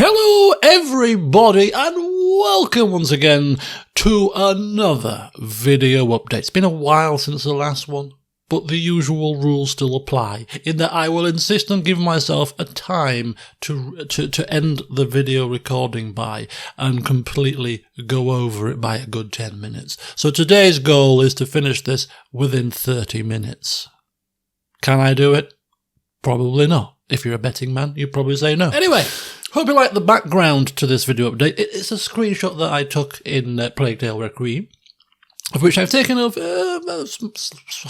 Hello everybody and welcome once again to another video update. It's been a while since the last one, but the usual rules still apply in that I will insist on giving myself a time to end the video recording by and completely go over it by a good 10 minutes. So today's goal is to finish this within 30 minutes. Can I do it? Probably not. If you're a betting man, you'd probably say no. Anyway, hope you like the background to this video update. It's a screenshot that I took in Plaguedale Requiem, of which I've taken a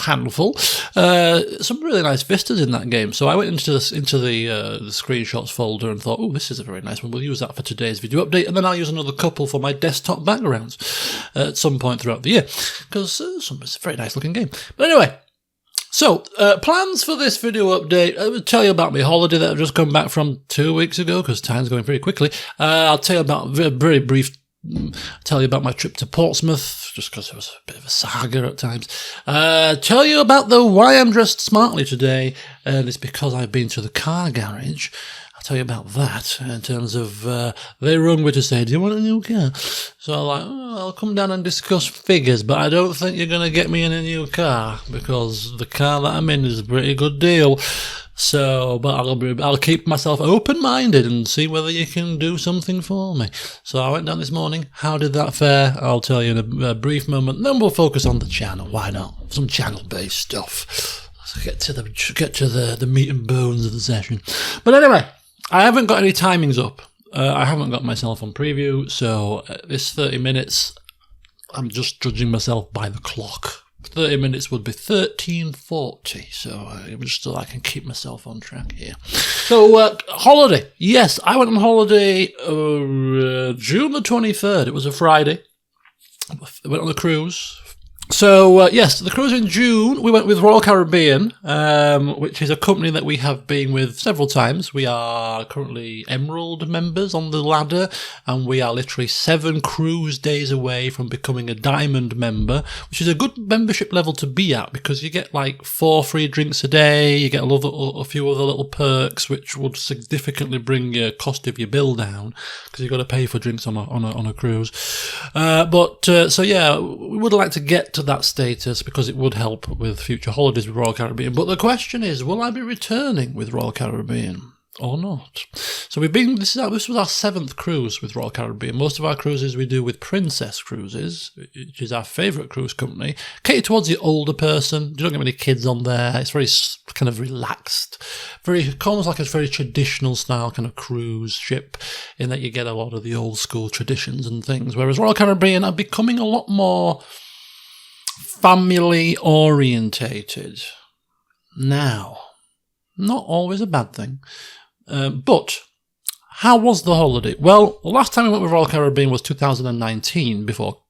handful. Some really nice vistas in that game. So I went into the screenshots folder and thought, oh, this is a very nice one. We'll use that for today's video update, and then I'll use another couple for my desktop backgrounds at some point throughout the year, because it's a very nice looking game. But anyway. So, plans for this video update. I will tell you about my holiday that I've just come back from 2 weeks ago, because time's going very quickly. I'll tell you about, very brief, tell you about my trip to Portsmouth, just because it was a bit of a saga at times. Tell you about why I'm dressed smartly today, and it's because I've been to the car garage. I'll tell you about that in terms of, they rung me to say, do you want a new car? So I'm like, I'll come down and discuss figures, but I don't think you're going to get me in a new car because the car that I'm in is a pretty good deal. So, but I'll keep myself open-minded and see whether you can do something for me. So I went down this morning. How did that fare? I'll tell you in a brief moment. Then we'll focus on the channel. Why not? Some channel-based stuff. Let's get to the meat and bones of the session. But anyway, I haven't got any timings up. I haven't got myself on preview, so this 30 minutes, I'm just judging myself by the clock. 30 minutes would be 13:40, so just so I can keep myself on track here. So, holiday. Yes, I went on holiday June the 23rd. It was a Friday. I went on a cruise. So, yes, the cruise in June, we went with Royal Caribbean, which is a company that we have been with several times. We are currently Emerald members on the ladder, and we are literally 7 cruise days away from becoming a Diamond member, which is a good membership level to be at, because you get like 4 free drinks a day, you get a few other little perks, which would significantly bring your cost of your bill down, because you've got to pay for drinks on a cruise. So yeah, we would like to get to that status because it would help with future holidays with Royal Caribbean. But the question is, will I be returning with Royal Caribbean or not? So this was our 7th cruise with Royal Caribbean. Most of our cruises we do with Princess Cruises, which is our favourite cruise company, catered towards the older person. You don't get many kids on there. It's very kind of relaxed, almost like a very traditional style kind of cruise ship, in that you get a lot of the old school traditions and things. Whereas Royal Caribbean are becoming a lot more family orientated now. Not always a bad thing. But how was the holiday? Well, the last time we went with Royal Caribbean was 2019, before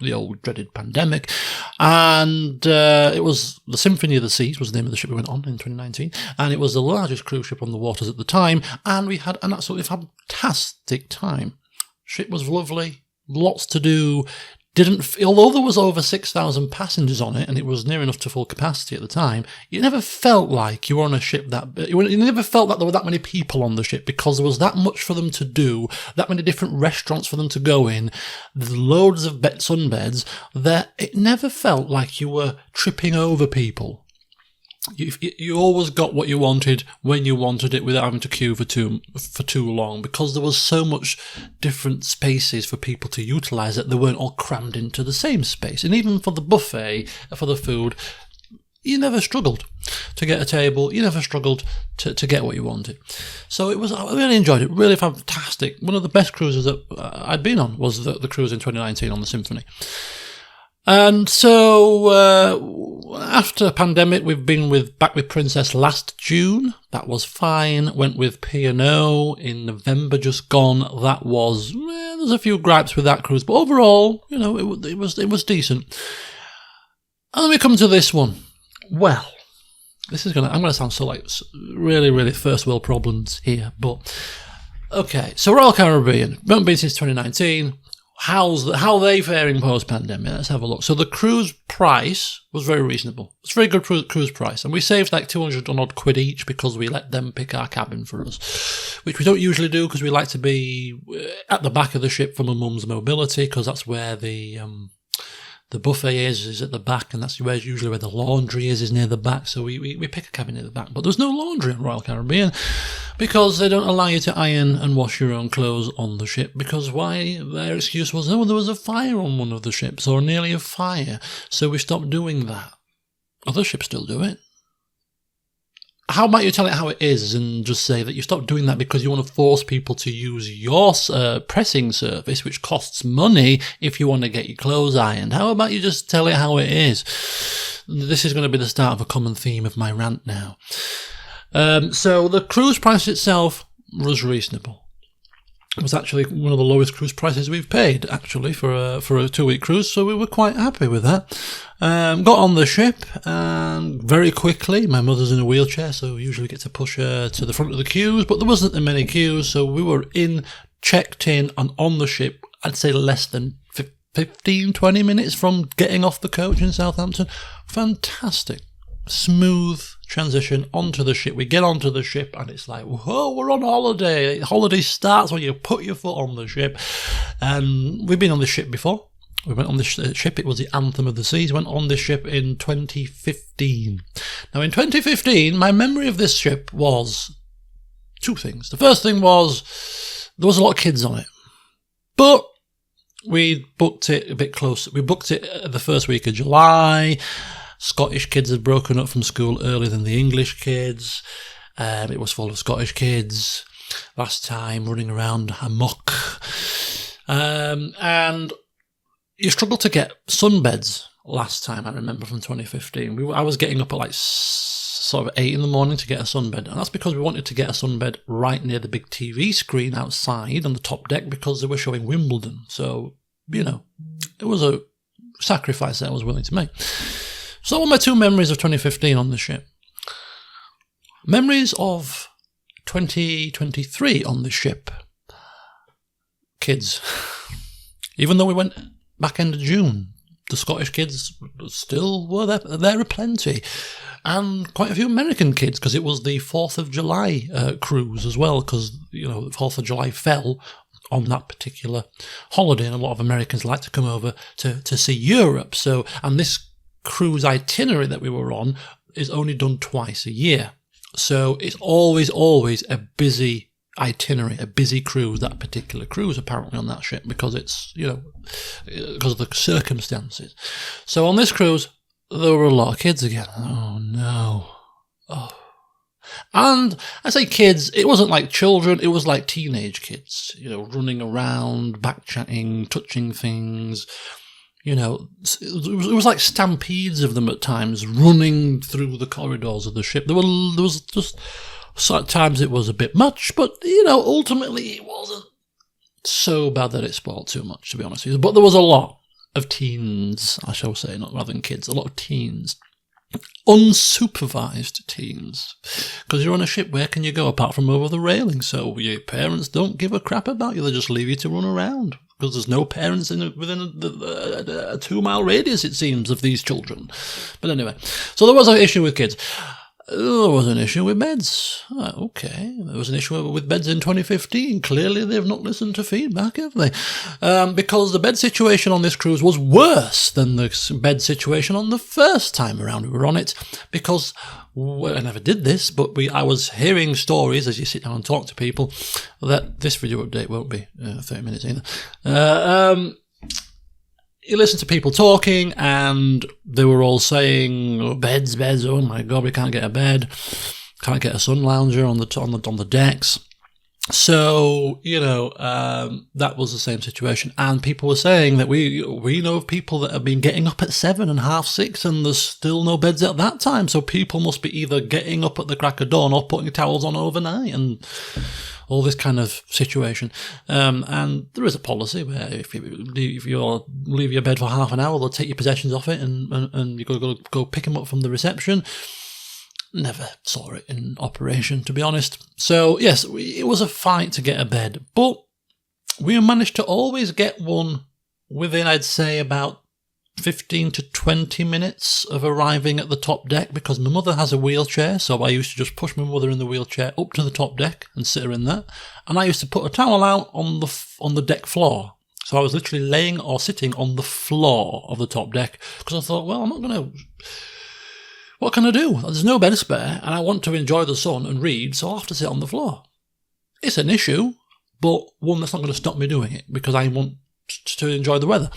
the old dreaded pandemic. And it was the Symphony of the Seas was the name of the ship we went on in 2019. And it was the largest cruise ship on the waters at the time. And we had an absolutely fantastic time. Ship was lovely, lots to do. Although there was over 6,000 passengers on it, and it was near enough to full capacity at the time, you never felt like you were on a ship you never felt that there were that many people on the ship, because there was that much for them to do, that many different restaurants for them to go in, loads of sunbeds, that it never felt like you were tripping over people. You always got what you wanted when you wanted it, without having to queue for too long, because there was so much different spaces for people to utilise that they weren't all crammed into the same space. And even for the buffet, for the food, you never struggled to get a table. You never struggled to get what you wanted. So I really enjoyed it. Really fantastic. One of the best cruises that I'd been on was the cruise in 2019 on the Symphony. And so, after pandemic, we've been back with Princess last June. That was fine. Went with P&O in November, just gone. That was, there's a few gripes with that cruise, but overall, it was decent. And then we come to this one. Well, I'm gonna sound so like really, really first world problems here, but okay. So Royal Caribbean, haven't been since 2019. how they faring post-pandemic. Let's have a look. So the cruise price was very reasonable. It's a very good cruise price. And we saved like 200 and odd quid each because we let them pick our cabin for us, which we don't usually do because we like to be at the back of the ship for my mum's mobility, because that's where the buffet is at the back, and that's usually where the laundry is near the back. So we pick a cabin near the back. But there's no laundry on Royal Caribbean because they don't allow you to iron and wash your own clothes on the ship. Because why? Their excuse was, oh, there was a fire on one of the ships, or nearly a fire. So we stopped doing that. Other ships still do it. How about you tell it how it is and just say that you stopped doing that because you want to force people to use your pressing service, which costs money if you want to get your clothes ironed? How about you just tell it how it is? This is going to be the start of a common theme of my rant now. So the cruise price itself was reasonable. It was actually one of the lowest cruise prices we've paid, actually, for a 2-week cruise, so we were quite happy with that. Got on the ship, and very quickly, my mother's in a wheelchair, so we usually get to push her to the front of the queues, but there wasn't that many queues, so we were checked in, and on the ship, I'd say less than 15, 20 minutes from getting off the coach in Southampton. Fantastic. Smooth transition onto the ship. We get onto the ship and it's like, whoa, we're on holiday. Holiday starts when you put your foot on the ship. And we've been on this ship before. We went on this ship. It was the Anthem of the Seas. Went on this ship in 2015. Now, in 2015, my memory of this ship was two things. The first thing was there was a lot of kids on it. But we booked it a bit closer. We booked it the first week of July. Scottish kids had broken up from school earlier than the English kids. It was full of Scottish kids last time, running around amok. And you struggled to get sunbeds last time, I remember, from 2015. I was getting up at like sort of 8 in the morning to get a sunbed. And that's because we wanted to get a sunbed right near the big TV screen outside on the top deck because they were showing Wimbledon. So, it was a sacrifice that I was willing to make. So what are my two memories of 2015 on the ship? Memories of 2023 on the ship. Kids. Even though we went back end of June, the Scottish kids still were there. There are plenty. And quite a few American kids, because it was the 4th of July cruise as well, because, the 4th of July fell on that particular holiday, and a lot of Americans like to come over to see Europe. So, and this cruise itinerary that we were on is only done twice a year. So it's always a busy itinerary, a busy cruise, that particular cruise apparently on that ship, because it's, because of the circumstances. So on this cruise, there were a lot of kids again. Oh no. Oh. And I say kids, it wasn't like children, it was like teenage kids, running around, back-chatting, touching things. It was like stampedes of them at times, running through the corridors of the ship. There was just at times it was a bit much, but ultimately it wasn't so bad that it spoiled too much, to be honest with you. But there was a lot of teens, I shall say, not rather than kids, a lot of teens. Unsupervised teens, because you're on a ship. Where can you go apart from over the railing? So your parents don't give a crap about you. They just leave you to run around because there's no parents within a 2-mile radius, it seems, of these children. But anyway, so there was an issue with kids. There was an issue with beds. Okay, there was an issue with beds in 2015. Clearly, they've not listened to feedback, have they? Because the bed situation on this cruise was worse than the bed situation on the first time around we were on it. Because, I never did this, but I was hearing stories as you sit down and talk to people that this video update won't be 30 minutes either. You listen to people talking, and they were all saying, oh, beds, oh my God, we can't get a bed, can't get a sun lounger on the decks. So, that was the same situation. And people were saying that we know of people that have been getting up at 7 and half 6, and there's still no beds at that time. So people must be either getting up at the crack of dawn or putting towels on overnight, and all this kind of situation. And there is a policy where if you leave your bed for half an hour, they'll take your possessions off it, and you go pick them up from the reception. Never saw it in operation, to be honest. So, yes, it was a fight to get a bed, but we managed to always get one within, I'd say, about 15 to 20 minutes of arriving at the top deck, because my mother has a wheelchair, so I used to just push my mother in the wheelchair up to the top deck and sit her in that. And I used to put a towel out on the deck floor. So I was literally laying or sitting on the floor of the top deck, because I thought, well, I'm not going to... What can I do? There's no bed spare, and I want to enjoy the sun and read, so I'll have to sit on the floor. It's an issue, but one that's not going to stop me doing it, because I want to enjoy the weather.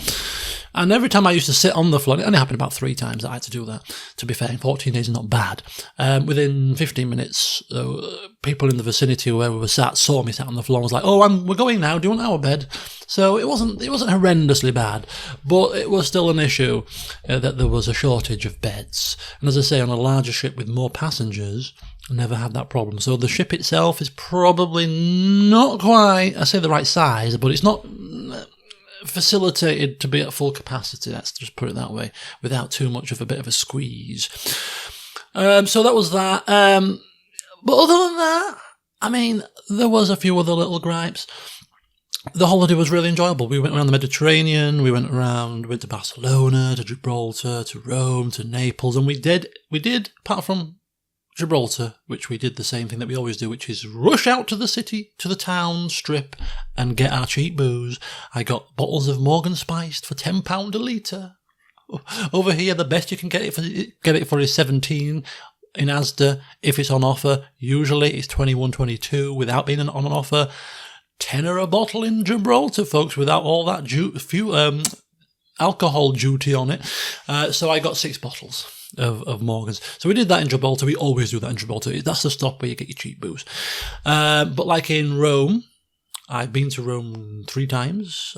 And every time I used to sit on the floor, it only happened about 3 times that I had to do that. To be fair, in 14 days is not bad. Within 15 minutes, people in the vicinity where we were sat saw me sat on the floor and was like, "Oh, we're going now. Do you want our bed?" So it wasn't horrendously bad, but it was still an issue that there was a shortage of beds. And as I say, on a larger ship with more passengers, I never had that problem. So the ship itself is probably not quite, I say the right size, but it's not facilitated to be at full capacity, let's just put it that way, without too much of a bit of a squeeze. So that was that. But other than that, I mean, there was a few other little gripes. The holiday was really enjoyable. We went around the Mediterranean, we went to Barcelona, to Gibraltar, to Rome, to Naples, and we did, apart from Gibraltar, which we did the same thing that we always do, which is rush out to the city, to the town strip, and get our cheap booze. I got bottles of Morgan Spiced for £10 a litre. Over here, the best you can get it for is 17 in Asda. If it's on offer, usually it's 21, 22 without being on an offer. £10 a bottle in Gibraltar, folks, without all that alcohol duty on it. So I got 6 bottles of Morgans. So we did that in Gibraltar. We always do that in Gibraltar. That's the stop where you get your cheap booze. But like in Rome, I've been to Rome 3 times.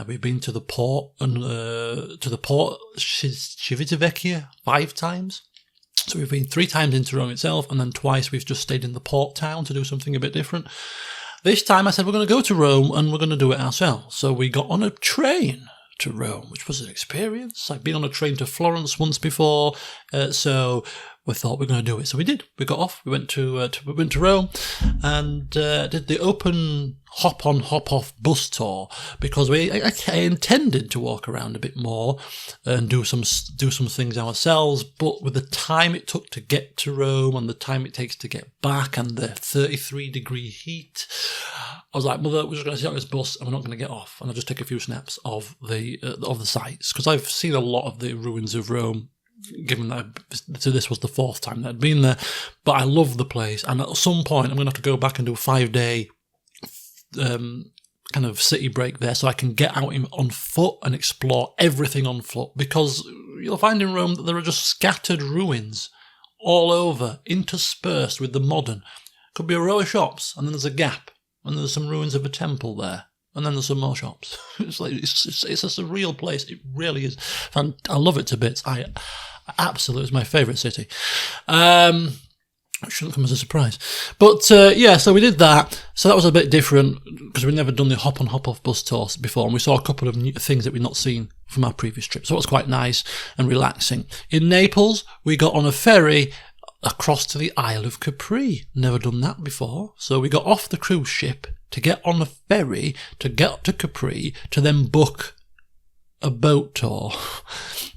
We've been to the port and Civitavecchia 5 times. So we've been 3 times into Rome itself, and then twice we've just stayed in the port town to do something a bit different. This time I said we're going to go to Rome and we're going to do it ourselves. So we got on a train to Rome, which was an experience. I've been on a train to Florence once before, so we thought we're going to do it. So we did. We got off. We went to Rome and did the open hop-on, hop-off bus tour, because I intended to walk around a bit more and do some things ourselves, but with the time it took to get to Rome and the time it takes to get back and the 33-degree heat, I was like, Mother, we're just going to sit on this bus and we're not going to get off, and I'll just take a few snaps of the sights, because I've seen a lot of the ruins of Rome, given that this was the 4th time that I'd been there. But I love the place, and at some point I'm going to have to go back and do a 5-day kind of city break there, so I can get out on foot and explore everything on foot, because you'll find in Rome that there are just scattered ruins all over, interspersed with the modern. Could be a row of shops, and then there's a gap, and there's some ruins of a temple there, and then there's some more shops. It's like it's a surreal place. It really is. And I love it to bits. Absolutely, it's my favourite city. It shouldn't come as a surprise. But so we did that. So that was a bit different, because we'd never done the hop-on, hop-off bus tours before, and we saw a couple of new things that we'd not seen from our previous trip. So it was quite nice and relaxing. In Naples, we got on a ferry across to the Isle of Capri. Never done that before. So we got off the cruise ship to get on a ferry to get up to Capri, to then book a boat tour.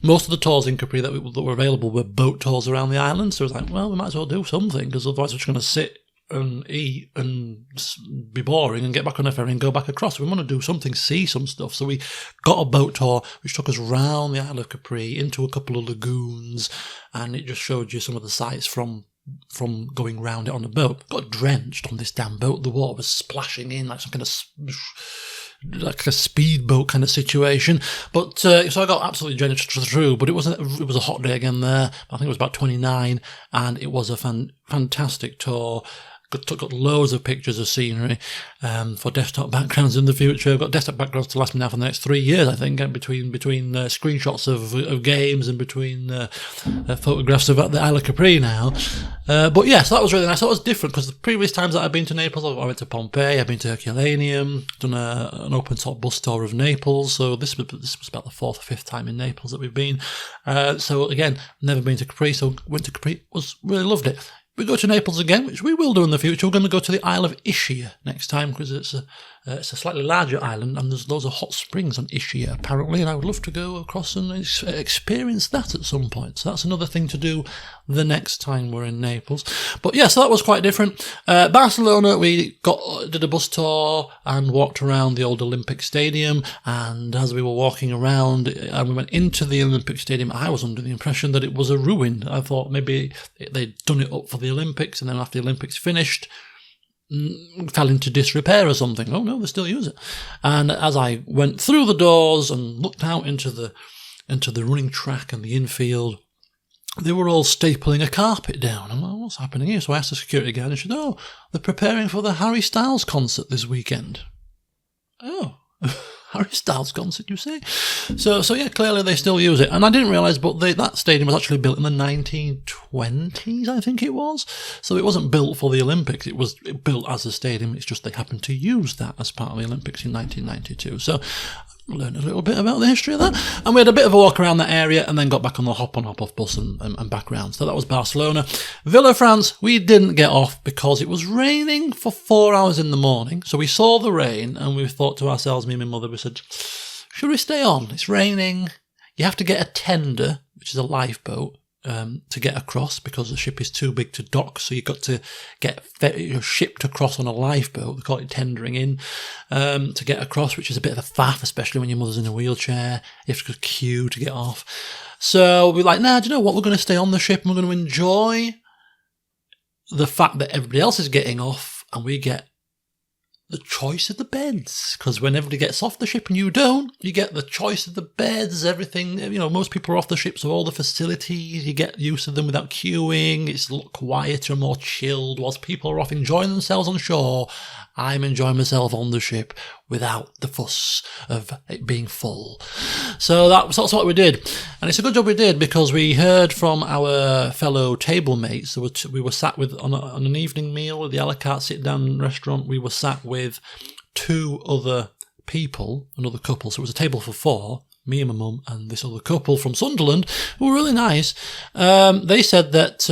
Most of the tours in Capri that were available were boat tours around the island, so I was like, well, we might as well do something, because otherwise we're just going to sit and eat and be boring and get back on a ferry and go back across. We want to do something, see some stuff. So we got a boat tour which took us round the Isle of Capri into a couple of lagoons, and it just showed you some of the sights from going round it on the boat. Got drenched on this damn boat. The water was splashing in like some kind of like a speedboat kind of situation. But so I got absolutely drenched through. But it was a hot day again there. I think it was about 29, and it was a fantastic tour. Got loads of pictures of scenery for desktop backgrounds in the future. I've got desktop backgrounds to last me now for the next 3 years, I think, between screenshots of games and between photographs of the Isle of Capri now. But yeah, so that was really nice. That was different, because the previous times that I've been to Naples, I went to Pompeii, I've been to Herculaneum, done an open-top bus tour of Naples. So this was about the 4th or 5th time in Naples that we've been. So again, never been to Capri, so went to Capri, really loved it. We go to Naples again, which we will do in the future. We're going to go to the Isle of Ischia next time, because it's It's a slightly larger island, and there's loads of hot springs on Ischia, apparently, and I would love to go across and experience that at some point. So that's another thing to do the next time we're in Naples. But yeah, so that was quite different. Barcelona, we did a bus tour and walked around the old Olympic Stadium, and as we were walking around and we went into the Olympic Stadium, I was under the impression that it was a ruin. I thought maybe they'd done it up for the Olympics, and then after the Olympics finished, fell into disrepair or something. Oh no, they still use it. And as I went through the doors and looked out into the running track and the infield, they were all stapling a carpet down. I'm like, what's happening here? So I asked the security guard, and she said, oh, they're preparing for the Harry Styles concert this weekend. Oh, Harry Styles concert, you say? So yeah, clearly they still use it. And I didn't realise, but that stadium was actually built in the 1920s, I think it was. So it wasn't built for the Olympics. It was built as a stadium. It's just they happened to use that as part of the Olympics in 1992. So I learned a little bit about the history of that. And we had a bit of a walk around that area and then got back on the hop-on, hop-off bus and back round. So that was Barcelona. Villafranche, we didn't get off because it was raining for 4 hours in the morning. So we saw the rain and we thought to ourselves, me and my mother, we said, should we stay on? It's raining. You have to get a tender, which is a lifeboat, to get across because the ship is too big to dock. So you've got to get shipped across on a lifeboat. They call it tendering in to get across, which is a bit of a faff, especially when your mother's in a wheelchair. You have to queue to get off. So we're like, nah, do you know what? We're going to stay on the ship and we're going to enjoy the fact that everybody else is getting off and we get the choice of the beds, because when everybody gets off the ship and you don't, you get the choice of the beds, everything. You know, most people are off the ship, so all the facilities, you get used to them without queuing. It's a lot quieter, more chilled. Whilst people are off enjoying themselves on shore, I'm enjoying myself on the ship without the fuss of it being full. So that's what we did. And it's a good job we did, because we heard from our fellow table mates. We were sat with, on an evening meal at the a la carte sit-down restaurant, we were sat with two other people, another couple. So it was a table for four, me and my mum and this other couple from Sunderland, who were really nice. They said that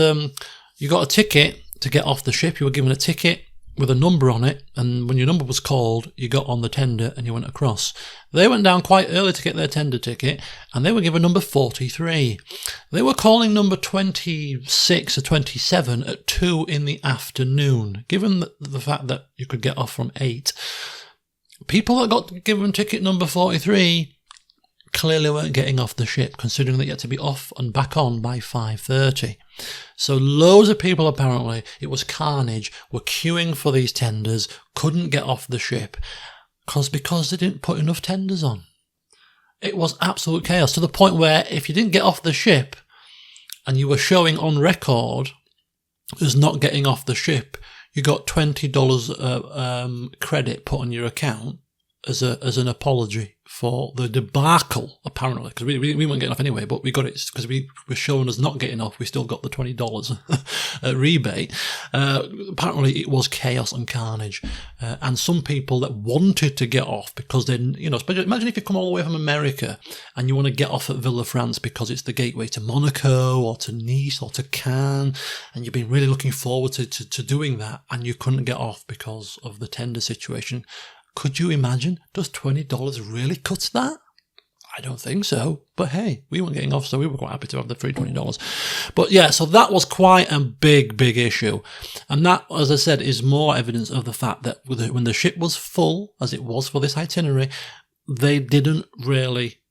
you got a ticket to get off the ship. You were given a ticket with a number on it, and when your number was called, you got on the tender and you went across. They went down quite early to get their tender ticket, and they were given number 43. They were calling number 26 or 27 at 2 in the afternoon. Given the fact that you could get off from 8, people that got given ticket number 43 clearly weren't getting off the ship, considering that you had to be off and back on by 5:30. So loads of people, apparently, it was carnage, were queuing for these tenders, couldn't get off the ship because they didn't put enough tenders on. It was absolute chaos, to the point where if you didn't get off the ship and you were showing on record as not getting off the ship, you got $20 credit put on your account as an apology for the debacle, apparently, because we weren't getting off anyway, but we got it because we were showing us not getting off. We still got the $20 rebate. Apparently, it was chaos and carnage, and some people that wanted to get off because then, you know, imagine if you come all the way from America and you want to get off at Villafranche because it's the gateway to Monaco or to Nice or to Cannes, and you've been really looking forward to doing that, and you couldn't get off because of the tender situation. Could you imagine? Does $20 really cut that? I don't think so. But hey, we weren't getting off, so we were quite happy to have the free $20. But yeah, so that was quite a big issue. And that, as I said, is more evidence of the fact that when the ship was full, as it was for this itinerary, they didn't really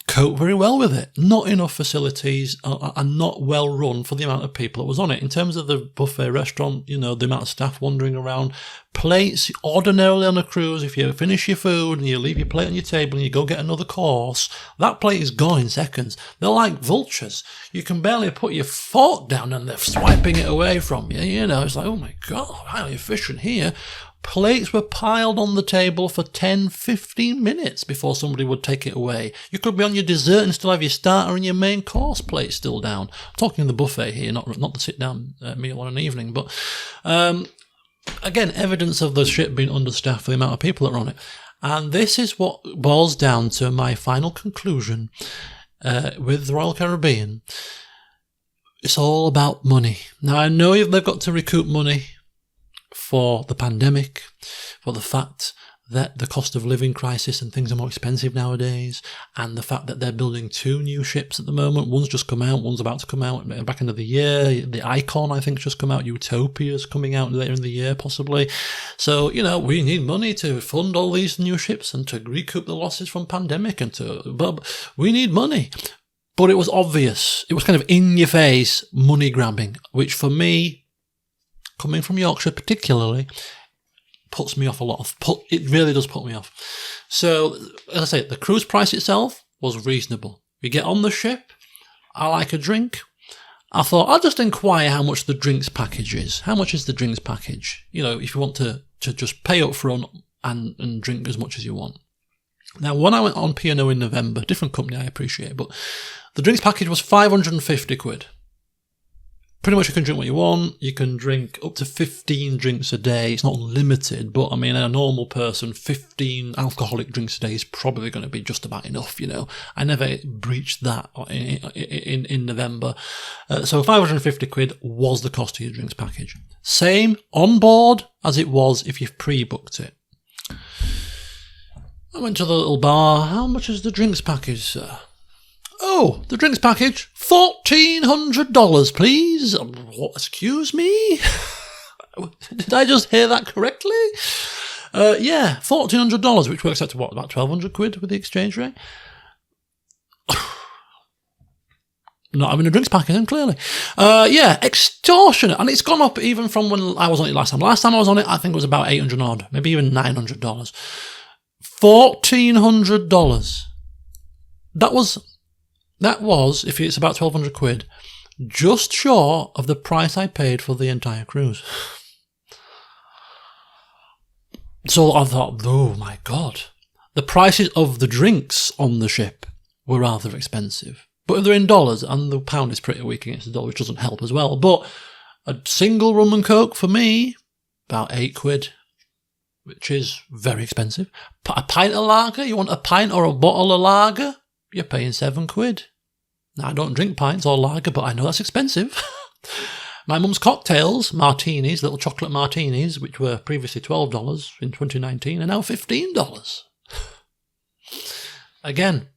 cope very well with it. Not enough facilities and not well run for the amount of people that was on it. In terms of the buffet restaurant, you know, the amount of staff wandering around, plates, ordinarily on a cruise, if you finish your food and you leave your plate on your table and you go get another course, that plate is gone in seconds. They're like vultures. You can barely put your fork down and they're swiping it away from you. You know, it's like, oh my God, highly efficient here. Plates were piled on the table for 10-15 minutes before somebody would take it away. You could be on your dessert and still have your starter and your main course plate still down. I'm talking the buffet here, not the sit-down meal on an evening. But again, evidence of the ship being understaffed for the amount of people that are on it. And this is what boils down to my final conclusion with the Royal Caribbean. It's all about money. Now, I know they've got to recoup money for the pandemic, for the fact that the cost of living crisis and things are more expensive nowadays, and the fact that they're building 2 new ships at the moment. One's just come out, one's about to come out back end of the year. The Icon, I think, just come out. Utopia's coming out later in the year, possibly. So, we need money to fund all these new ships and to recoup the losses from pandemic but we need money. But it was obvious. It was kind of in-your-face money grabbing, which for me, coming from Yorkshire particularly, puts me off a lot. It really does put me off. So, as I say, the cruise price itself was reasonable. We get on the ship. I like a drink. I thought, I'll just inquire how much the drinks package is. How much is the drinks package? If you want to just pay up front and drink as much as you want. Now, when I went on P&O in November, different company, I appreciate, but the drinks package was 550 quid. Pretty much you can drink what you want. You can drink up to 15 drinks a day. It's not unlimited, but a normal person, 15 alcoholic drinks a day is probably going to be just about enough, I never breached that in November. So 550 quid was the cost of your drinks package. Same on board as it was if you've pre-booked it. I went to the little bar. How much is the drinks package, sir? Oh, the drinks package, $1,400, please. What, excuse me? Did I just hear that correctly? Yeah, $1,400, which works out to what, about 1,200 quid with the exchange rate? Not having a drinks package, then, clearly. Yeah, extortionate. And it's gone up even from when I was on it last time. Last time I was on it, I think it was about 800 odd, maybe even $900. $1,400. That was, if it's about 1,200 quid, just short of the price I paid for the entire cruise. So I thought, oh my God. The prices of the drinks on the ship were rather expensive. But they're in dollars, and the pound is pretty weak against the dollar, which doesn't help as well. But a single rum and coke for me, about 8 quid, which is very expensive. A pint of lager, you want a pint or a bottle of lager? You're paying 7 quid. Now, I don't drink pints or lager, but I know that's expensive. My mum's cocktails, martinis, little chocolate martinis, which were previously $12 in 2019, are now $15. Again,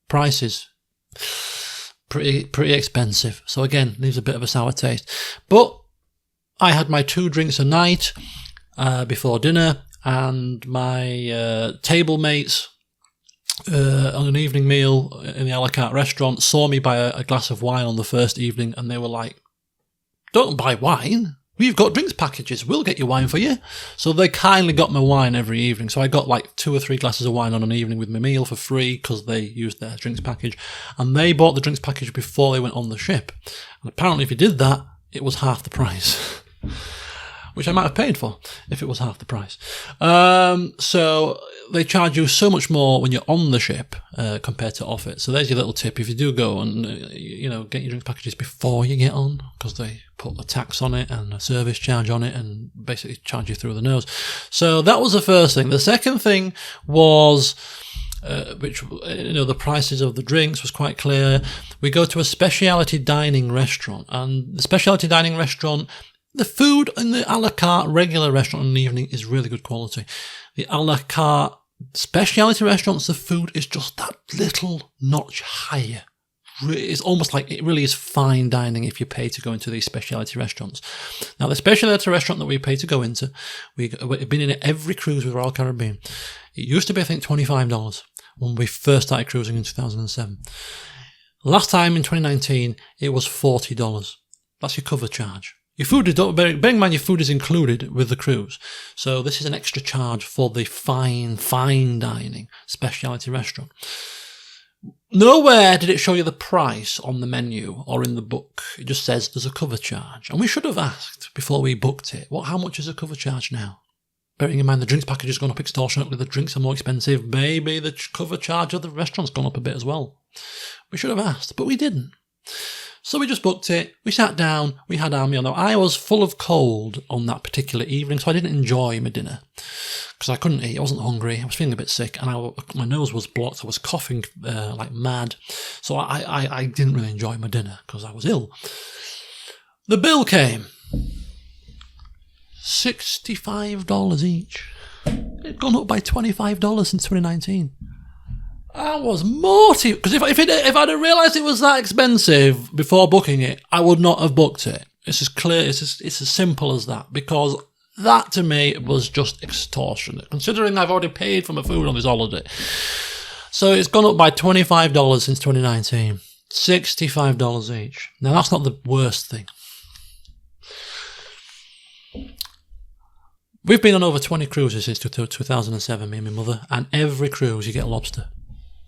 prices. Pretty expensive. So again, leaves a bit of a sour taste. But I had my 2 drinks a night before dinner, and my table mates on an evening meal in the a la carte restaurant saw me buy a glass of wine on the first evening, and they were like, don't buy wine, we've got drinks packages, we'll get you wine for you. So they kindly got my wine every evening. So I got like 2 or 3 glasses of wine on an evening with my meal for free because they used their drinks package, and they bought the drinks package before they went on the ship. And apparently if you did that, it was half the price. Which I might have paid for if it was half the price. So they charge you so much more when you're on the ship compared to off it. So there's your little tip. If you do go and get your drinks packages before you get on, because they put a tax on it and a service charge on it and basically charge you through the nose. So that was the first thing. The second thing was, which the prices of the drinks was quite clear. We go to a specialty dining restaurant, and the specialty dining restaurant, the food in the a la carte regular restaurant in the evening is really good quality. The a la carte specialty restaurants, the food is just that little notch higher. It's almost like it really is fine dining if you pay to go into these specialty restaurants. Now, the specialty restaurant that we pay to go into, we've been in every cruise with Royal Caribbean. It used to be, I think, $25 when we first started cruising in 2007. Last time in 2019, it was $40. That's your cover charge. Your food is, bearing in mind, your food is included with the cruise. So this is an extra charge for the fine dining specialty restaurant. Nowhere did it show you the price on the menu or in the book. It just says there's a cover charge. And we should have asked before we booked it, how much is a cover charge now? Bearing in mind the drinks package has gone up extortionately, the drinks are more expensive, maybe the cover charge of the restaurant's gone up a bit as well. We should have asked, but we didn't. So we just booked it, we sat down, we had our meal. Now, I was full of cold on that particular evening, so I didn't enjoy my dinner because I couldn't eat, I wasn't hungry, I was feeling a bit sick, and my nose was blocked, I was coughing like mad, so I didn't really enjoy my dinner because I was ill. The bill came. $65 each. It'd gone up by $25 since 2019. I was mortified, because if I'd have realised it was that expensive before booking it, I would not have booked it. It's as clear, it's as simple as that, because that to me was just extortionate, considering I've already paid for my food on this holiday. So it's gone up by $25 since 2019. $65 each. Now that's not the worst thing. We've been on over 20 cruises since 2007, me and my mother, and every cruise you get a lobster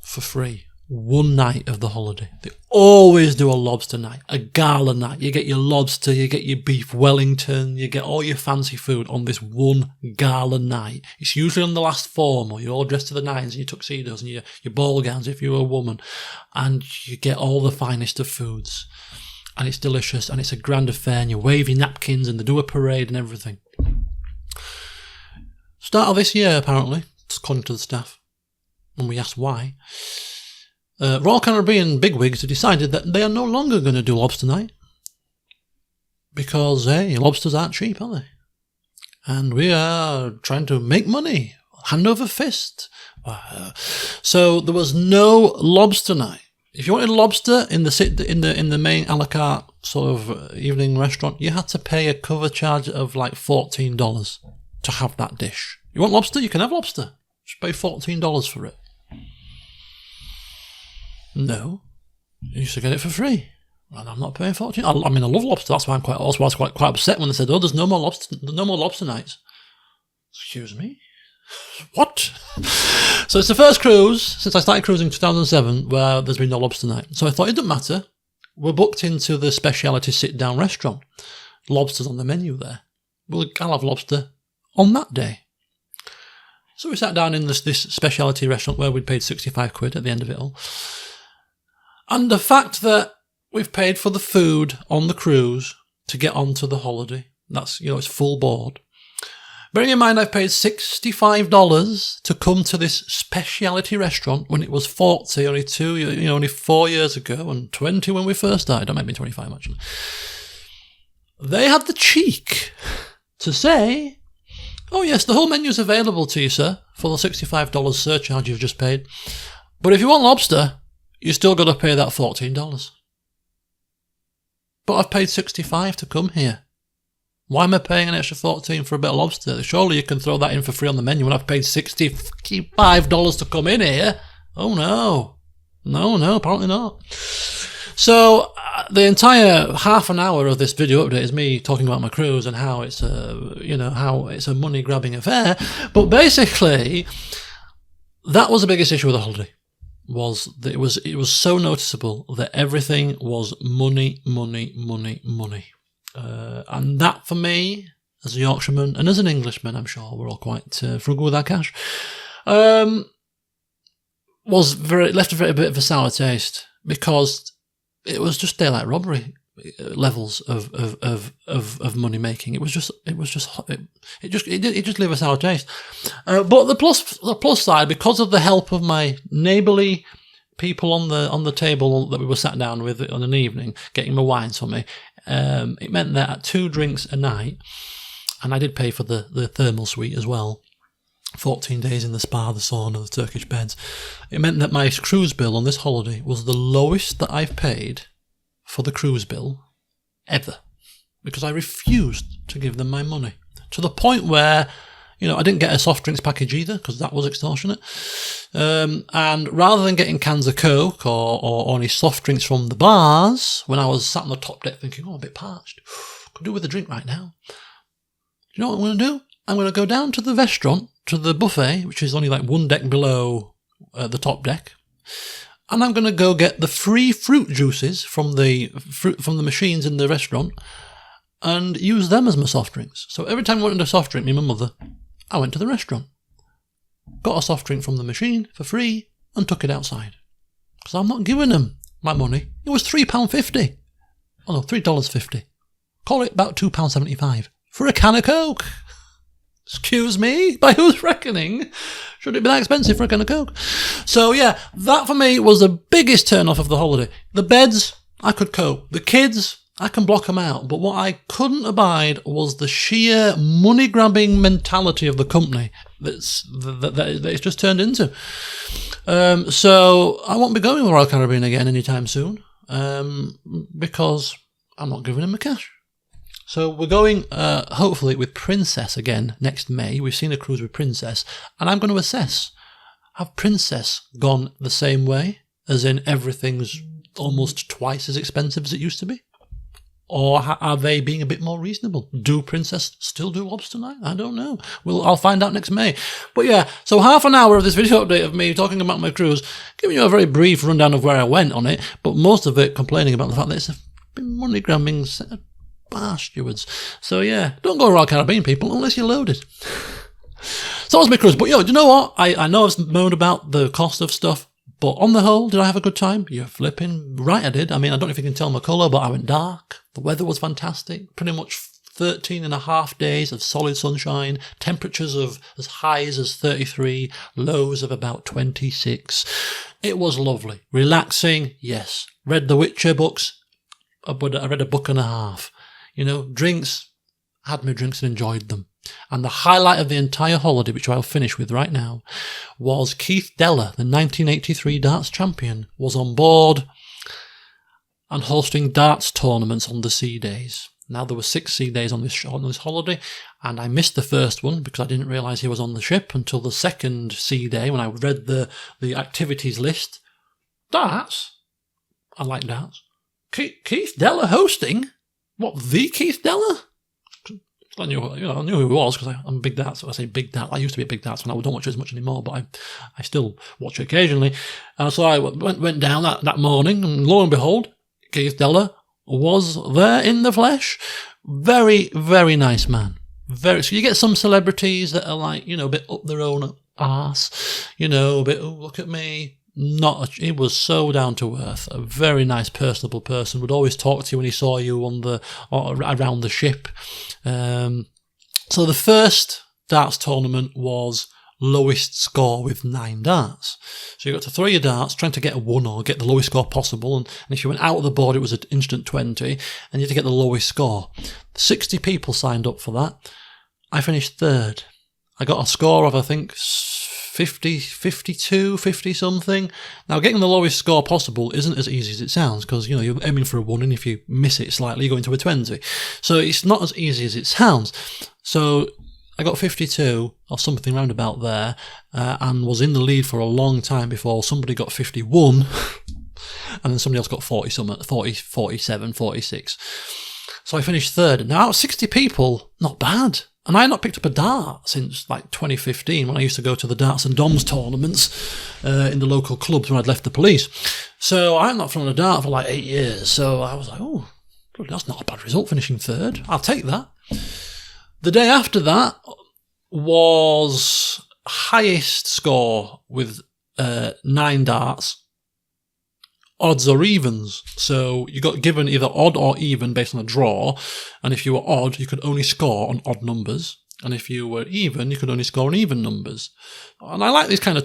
for free. One night of the holiday. They always do a lobster night, a gala night. You get your lobster, you get your beef Wellington, you get all your fancy food on this one gala night. It's usually on the last form, or you're all dressed to the nines in your tuxedos and your ball gowns if you're a woman, and you get all the finest of foods. And it's delicious, and it's a grand affair, and you wave your napkins, and they do a parade and everything. Start of this year, apparently, according to the staff, when we asked why, Royal Caribbean bigwigs have decided that they are no longer going to do lobster night, because, hey, lobsters aren't cheap, are they? And we are trying to make money, hand over fist. So there was no lobster night. If you wanted lobster in the main a la carte sort of evening restaurant, you had to pay a cover charge of like $14 to have that dish. You want lobster? You can have lobster. Just pay $14 for it. No, you used to get it for free, and I'm not paying $14. I mean, I love lobster. That's why I was quite upset when they said, "Oh, there's no more lobster nights." Excuse me, what? So it's the first cruise since I started cruising in 2007 where there's been no lobster night. So I thought it doesn't matter. We're booked into the speciality sit-down restaurant. Lobster's on the menu there. I'll have lobster on that day. So we sat down in this speciality restaurant where we'd paid £65 at the end of it all. And the fact that we've paid for the food on the cruise to get onto the holiday, that's, it's full board. Bearing in mind I've paid $65 to come to this speciality restaurant when it was $40 only 4 years ago, and $20 when we first started. Don't make me 25 actually. They had the cheek to say, "Oh yes, the whole menu's available to you, sir, for the $65 surcharge you've just paid. But if you want lobster, you still got to pay that $14. But I've paid $65 to come here. Why am I paying an extra $14 for a bit of lobster? Surely you can throw that in for free on the menu when I've paid $65 to come in here." Oh no. No, apparently not. So the entire half an hour of this video update is me talking about my cruise and how it's a money grabbing affair. But basically, that was the biggest issue with the holiday. Was that it was so noticeable that everything was money. And that for me, as a Yorkshireman and as an Englishman, I'm sure we're all quite frugal with our cash, left a bit of a sour taste, because it was just daylight robbery levels of money making. It just left a sour taste. But the plus side, because of the help of my neighbourly people on the table that we were sat down with on an evening, getting my wines for me, it meant that at 2 drinks a night, and I did pay for the thermal suite as well, 14 days in the spa, the sauna, the Turkish beds, it meant that my cruise bill on this holiday was the lowest that I've paid for the cruise bill ever, because I refused to give them my money, to the point where, I didn't get a soft drinks package either, because that was extortionate. And rather than getting cans of Coke or any soft drinks from the bars, when I was sat on the top deck thinking, I'm a bit parched, could do with a drink right now. Do you know what I'm going to do? I'm going to go down to the restaurant, to the buffet, which is only like 1 deck below the top deck, and I'm going to go get the free fruit juices from the machines in the restaurant and use them as my soft drinks. So every time I wanted a soft drink, me and my mother, I went to the restaurant, got a soft drink from the machine for free, and took it outside. Because I'm not giving them my money. It was £3.50. Oh no, $3.50. Call it about £2.75 for a can of Coke. Excuse me? By whose reckoning should it be that expensive for a can of Coke? So yeah, that for me was the biggest turn off of the holiday. The beds, I could cope. The kids, I can block them out. But what I couldn't abide was the sheer money-grabbing mentality of the company that it's just turned into. So I won't be going with Royal Caribbean again anytime soon, because I'm not giving him the cash. So we're going, hopefully, with Princess again next May. We've seen a cruise with Princess, and I'm going to assess, have Princess gone the same way, as in everything's almost twice as expensive as it used to be? Or are they being a bit more reasonable? Do Princess still do lobster night? I don't know. I'll find out next May. But yeah, so half an hour of this video update of me talking about my cruise, giving you a very brief rundown of where I went on it, but most of it complaining about the fact that it's a money-grabbing set of bar stewards. So yeah, don't go Royal Caribbean, people, unless you're loaded. So that was my cruise. But do you know what? I know I've moaned about the cost of stuff, but on the whole, did I have a good time? You're flipping right, I did. I mean, I don't know if you can tell my colour, but I went dark. The weather was fantastic. Pretty much 13 and a half days of solid sunshine. Temperatures of as high as 33. Lows of about 26. It was lovely. Relaxing, yes. Read the Witcher books, but I read a book and a half. Drinks. Had my drinks and enjoyed them. And the highlight of the entire holiday, which I'll finish with right now, was Keith Deller, the 1983 darts champion, was on board and hosting darts tournaments on the sea days. Now, there were 6 sea days on this holiday, and I missed the first one because I didn't realise he was on the ship until the second sea day when I read the activities list. Darts? I like darts. Keith Deller hosting? What, the Keith Deller? I knew who he was because I'm a big darts. So I say big darts. I used to be a big darts fan. I don't watch it as much anymore, but I still watch it occasionally. So I went down that morning, and lo and behold, Keith Deller was there in the flesh. Very, very nice man. So you get some celebrities that are like, a bit up their own arse, a bit, oh, look at me. He was so down to earth, a very nice, personable person. Would always talk to you when he saw you around the ship. So the first darts tournament was lowest score with 9 darts. So you got to throw your darts, trying to get a 1 or get the lowest score possible. And if you went out of the board, it was an instant 20, and you had to get the lowest score. 60 people signed up for that. I finished 3rd. I got a score of, I think, 50, 52, 50 something. Now, getting the lowest score possible isn't as easy as it sounds because, you're aiming for a 1 and if you miss it slightly, you go into a 20. So it's not as easy as it sounds. So I got 52 or something round about there and was in the lead for a long time before somebody got 51 and then somebody else got 40 something, 40, 47, 46. So I finished 3rd. Now, out of 60 people, not bad. And I had not picked up a dart since 2015 when I used to go to the darts and doms tournaments in the local clubs when I'd left the police. So I had not thrown a dart for 8 years. So I was like, oh, that's not a bad result, finishing 3rd. I'll take that. The day after that was highest score with 9 darts. Odds or evens. So you got given either odd or even based on a draw, and if you were odd, you could only score on odd numbers, and if you were even, you could only score on even numbers. And I like these kind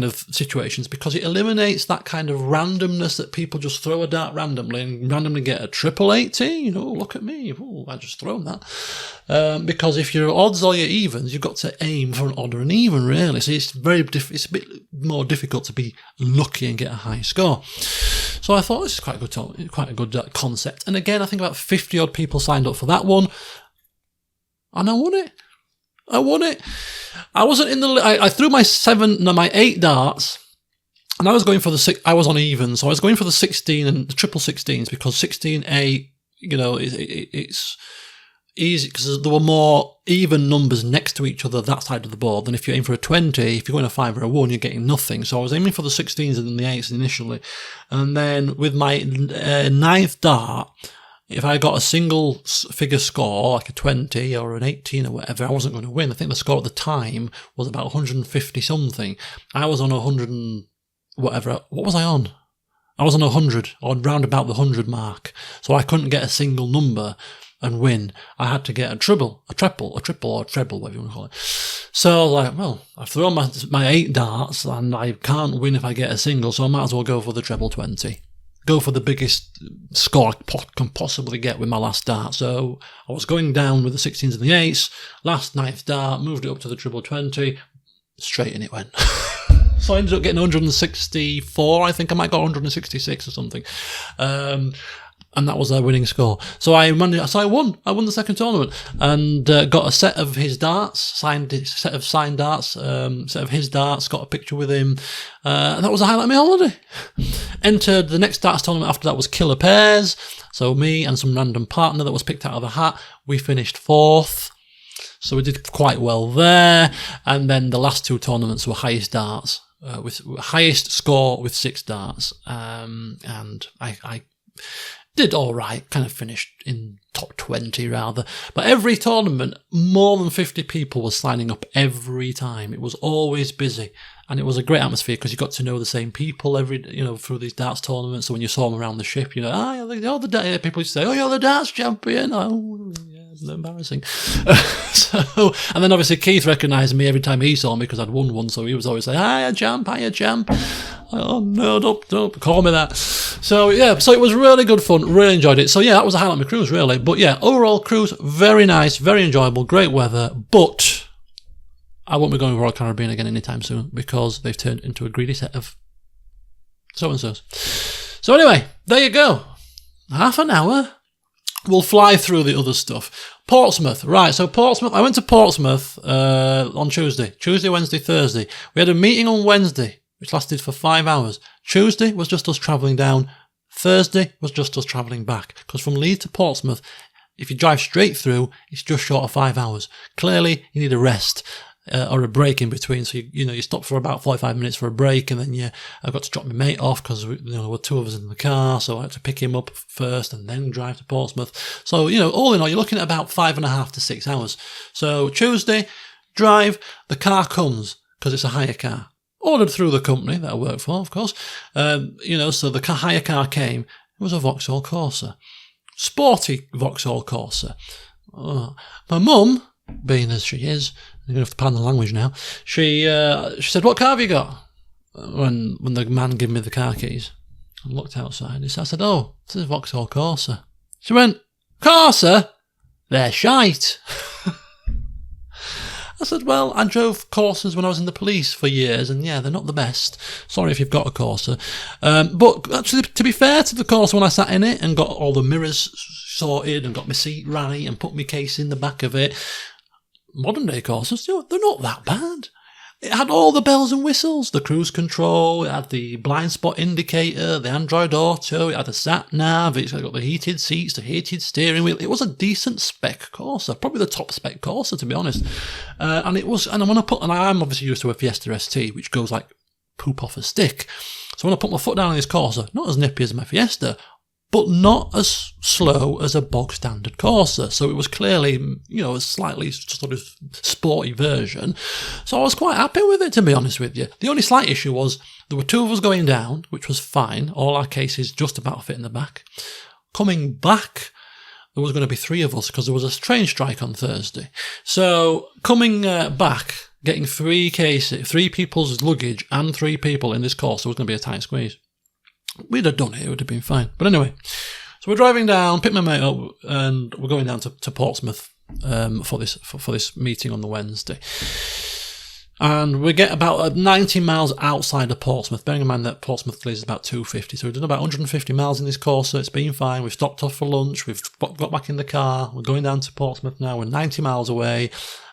of situations because it eliminates that kind of randomness that people just throw a dart randomly and randomly get a triple 80. Look at me. Ooh, I just thrown that. Because if you're odds or you're evens, you've got to aim for an odd or an even, really. So it's it's a bit more difficult to be lucky and get a high score. So I thought this is quite a good concept. And again, I think about 50 odd people signed up for that one, and I won it. I wasn't in the. I threw my 8 darts, and I was going for I was on even, so I was going for the 16 and the triple 16s because 16A, it's easy because there were more even numbers next to each other that side of the board than if you aim for a 20. If you're going a 5 or a 1, you're getting nothing. So I was aiming for the 16s and then the 8s initially, and then with my 9th dart, if I got a single figure score, like a 20 or an 18 or whatever, I wasn't going to win. I think the score at the time was about 150 something. I was on 100 and whatever. What was I on? I was on 100 or round about the 100 mark. So I couldn't get a single number and win. I had to get a triple, or treble, whatever you want to call it. So I've thrown my 8 darts and I can't win if I get a single, so I might as well go for the treble 20. go for the biggest score I can possibly get with my last dart. So I was going down with the 16s and the 8s. Last 9th dart, moved it up to the triple 20. Straight in it went. So I ended up getting 164. I think I might got 166 or something. And that was their winning score. So I won. I won the second tournament and got a set of his darts, set of his darts, got a picture with him. And that was the highlight of my holiday. Entered the next darts tournament after that was Killer Pairs. So me and some random partner that was picked out of the hat. We finished 4th. So we did quite well there. And then the last 2 tournaments were highest darts, with highest score with 6 darts. And I did all right, kind of finished in top 20 rather. But every tournament, more than 50 people were signing up every time. It was always busy. And it was a great atmosphere because you got to know the same people through these darts tournaments. So when you saw them around the ship, people used to say, "Oh, you're the darts champion." Oh, yeah, it's embarrassing. And then obviously Keith recognised me every time he saw me because I'd won one. So he was always saying, "Hiya, champ, hiya, champ." Oh no, don't call me that. So yeah, so it was really good fun. Really enjoyed it. So yeah, that was a highlight of my cruise, really. But yeah, overall cruise, very nice, very enjoyable, great weather. But I won't be going to Royal Caribbean again anytime soon because they've turned into a greedy set of so-and-sos. So anyway, there you go. Half an hour. We'll fly through the other stuff. Portsmouth. Right, so Portsmouth. I went to Portsmouth on Tuesday, Wednesday, Thursday. We had a meeting on Wednesday, which lasted for 5 hours. Tuesday was just us travelling down. Thursday was just us travelling back. Because from Leeds to Portsmouth, if you drive straight through, it's just short of 5 hours. Clearly, you need a rest. Or a break in between, so you stop for about 45 minutes for a break, and then I got to drop my mate off because there were 2 of us in the car, so I had to pick him up first and then drive to Portsmouth. So all in all, you're looking at about 5.5 to 6 hours. So Tuesday, drive, the car comes because it's a hire car, ordered through the company that I work for, of course. So the hire car came. It was a Vauxhall Corsa, sporty Vauxhall Corsa. My mum, being as she is, I'm going to have to pardon the language now. She said, "What car have you got?" When the man gave me the car keys, I looked outside. I said, "Oh, this is a Vauxhall Corsa." She went, "Corsa? They're shite." I said, "Well, I drove Corsas when I was in the police for years, and yeah, they're not the best. Sorry if you've got a Corsa." But actually, to be fair to the Corsa, when I sat in it and got all the mirrors sorted and got my seat right and put my case in the back of it, modern day Corsas, they're not that bad. It had all the bells and whistles, the cruise control, it had the blind spot indicator, the Android Auto, it had a sat nav, it's got the heated seats, the heated steering wheel. It was a decent spec Corsa, probably the top spec Corsa, to be honest. And I'm obviously used to a Fiesta ST, which goes like poop off a stick. So when I put my foot down on this Corsa, not as nippy as my Fiesta, but not as slow as a bog standard Corsa. So it was clearly, a slightly sort of sporty version. So I was quite happy with it, to be honest with you. The only slight issue was there were 2 of us going down, which was fine. All our cases just about fit in the back. Coming back, there was going to be 3 of us because there was a train strike on Thursday. So coming back, getting 3 cases, 3 people's luggage and 3 people in this Corsa was going to be a tight squeeze. We'd have done it, it would have been fine. But anyway, so we're driving down, pick my mate up, and we're going down to Portsmouth for this meeting on the Wednesday. And we get about 90 miles outside of Portsmouth, bearing in mind that Portsmouth is about 250. So we've done about 150 miles in this course, so it's been fine. We've stopped off for lunch, we've got back in the car, we're going down to Portsmouth now, we're 90 miles away,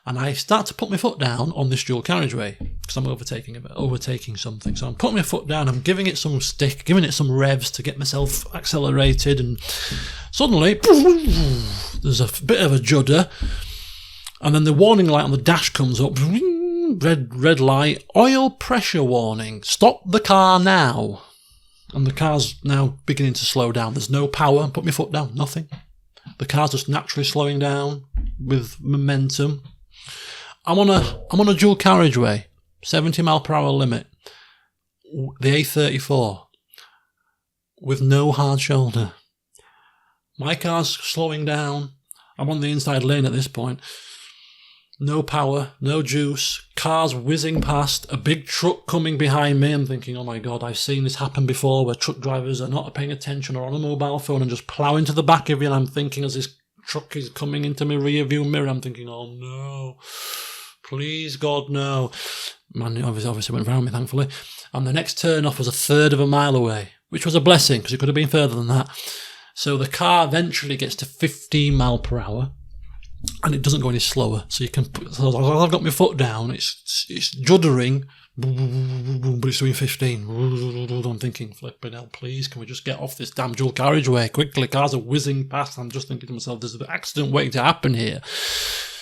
and I start to put my foot down on this dual carriageway, because I'm overtaking something. So I'm putting my foot down, I'm giving it some stick, giving it some revs to get myself accelerated, and suddenly, there's a bit of a judder, and then the warning light on the dash comes up, red light, oil pressure warning, stop the car now. And the car's now beginning to slow down. There's no power, put my foot down, nothing. The car's just naturally slowing down with momentum. I'm on a dual carriageway, 70 mile per hour limit, the A34, with no hard shoulder. My car's slowing down. I'm on the inside lane at this point. No power, no juice, cars whizzing past, a big truck coming behind me. I'm thinking, oh my God, I've seen this happen before where truck drivers are not paying attention or on a mobile phone and just plough into the back of you. And I'm thinking as this truck is coming into my rear view mirror, I'm thinking, oh no, please God, no. Man, obviously went around me, thankfully. And the next turn off was a third of a mile away, which was a blessing because it could have been further than that. So the car eventually gets to 15 mile per hour. And it doesn't go any slower, so you can. So I've got my foot down. It's juddering, but it's doing 15. I'm thinking, flipping hell, please, can we just get off this damn dual carriageway quickly? Cars are whizzing past. I'm just thinking to myself, there's an accident waiting to happen here.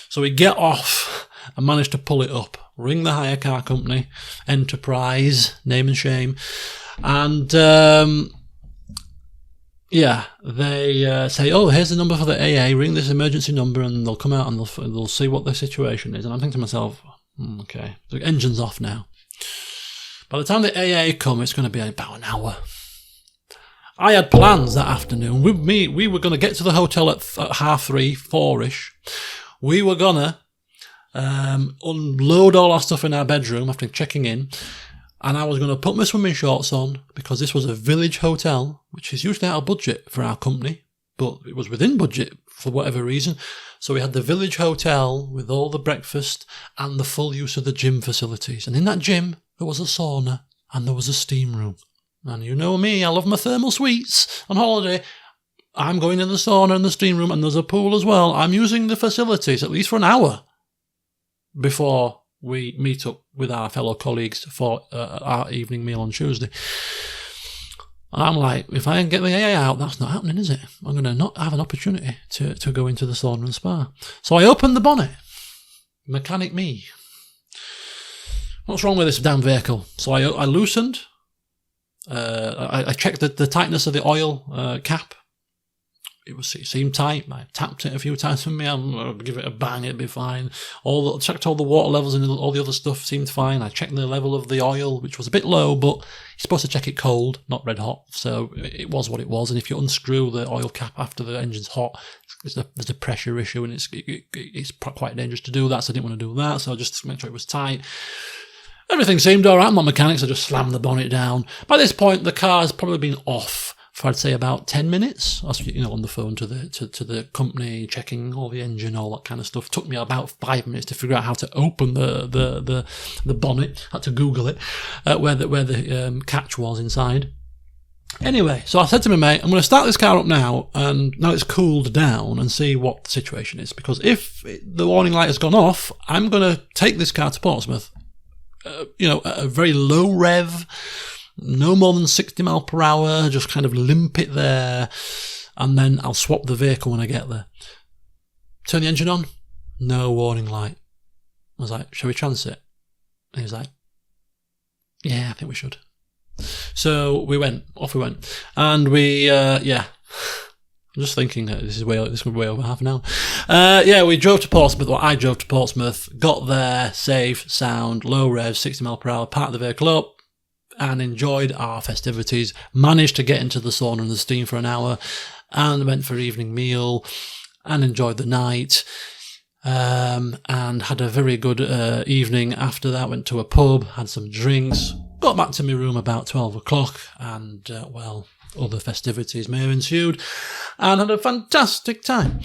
So we get off and manage to pull it up. Ring the hire car company, Enterprise, name and shame, and. Yeah, they say, oh, here's the number for the AA, ring this emergency number and they'll come out and they'll see what the situation is. And I'm thinking to myself, okay, the engine's off now. By the time the AA come, it's going to be about an hour. I had plans that afternoon. We were going to get to the hotel at 3:30, 4-ish. We were going to unload all our stuff in our bedroom after checking in. And I was going to put my swimming shorts on because this was a village hotel, which is usually out of budget for our company, but it was within budget for whatever reason. So we had the village hotel with all the breakfast and the full use of the gym facilities. And in that gym, there was a sauna and there was a steam room. And you know me, I love my thermal suites on holiday. I'm going in the sauna and the steam room and there's a pool as well. I'm using the facilities at least for an hour before we meet up with our fellow colleagues for our evening meal on Tuesday. I'm like, if I get the AA out, that's not happening, is it? I'm going to not have an opportunity to go into the sauna and spa. So I opened the bonnet. Mechanic me. What's wrong with this damn vehicle? So I loosened. I checked the tightness of the oil cap. It seemed tight. I tapped it a few times for me. I'll give it a bang, it'd be fine. Checked all the water levels and all the other stuff seemed fine. I checked the level of the oil, which was a bit low, but you're supposed to check it cold, not red hot. So it was what it was. And if you unscrew the oil cap after the engine's hot, there's a pressure issue, and it's quite dangerous to do that. So I didn't want to do that. So I just made sure it was tight. Everything seemed all right. I'm not mechanic, so I just slammed the bonnet down. By this point, the car has probably been off for I'd say about 10 minutes. I was, on the phone to the company, checking all the engine, all that kind of stuff. It took me about 5 minutes to figure out how to open the bonnet. I had to Google it, where the catch was inside. Anyway, so I said to my mate, I'm going to start this car up now, and now it's cooled down, and see what the situation is. Because if the warning light has gone off, I'm going to take this car to Portsmouth. At a very low rev. No more than 60 mile per hour, just kind of limp it there, and then I'll swap the vehicle when I get there. Turn the engine on, no warning light. I was like, shall we chance it? And he was like, yeah, I think we should. So off we went. And we, I'm just thinking that this is way over half an hour. We drove to Portsmouth, or I drove to Portsmouth, got there, safe, sound, low rev, 60 mile per hour, parked the vehicle up, and enjoyed our festivities, managed to get into the sauna and the steam for an hour, and went for evening meal, and enjoyed the night, and had a very good evening after that. Went to a pub, had some drinks, got back to my room about 12 o'clock, and, other festivities may have ensued, and had a fantastic time.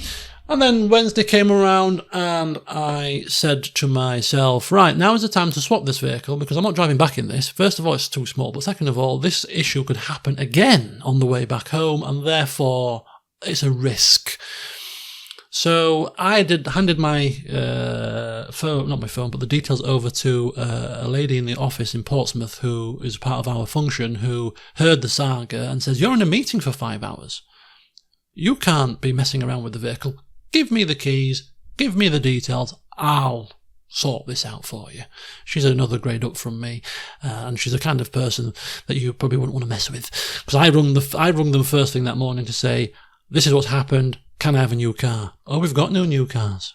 And then Wednesday came around and I said to myself, right, now is the time to swap this vehicle because I'm not driving back in this. First of all, it's too small. But second of all, this issue could happen again on the way back home, and therefore it's a risk. So I handed my phone, not my phone, but the details over to a lady in the office in Portsmouth who is part of our function, who heard the saga and says, you're in a meeting for 5 hours. You can't be messing around with the vehicle. Give me the keys, give me the details, I'll sort this out for you. She's another grade up from me, and she's the kind of person that you probably wouldn't want to mess with. Because I rung them first thing that morning to say, this is what's happened, can I have a new car? Oh, we've got no new cars.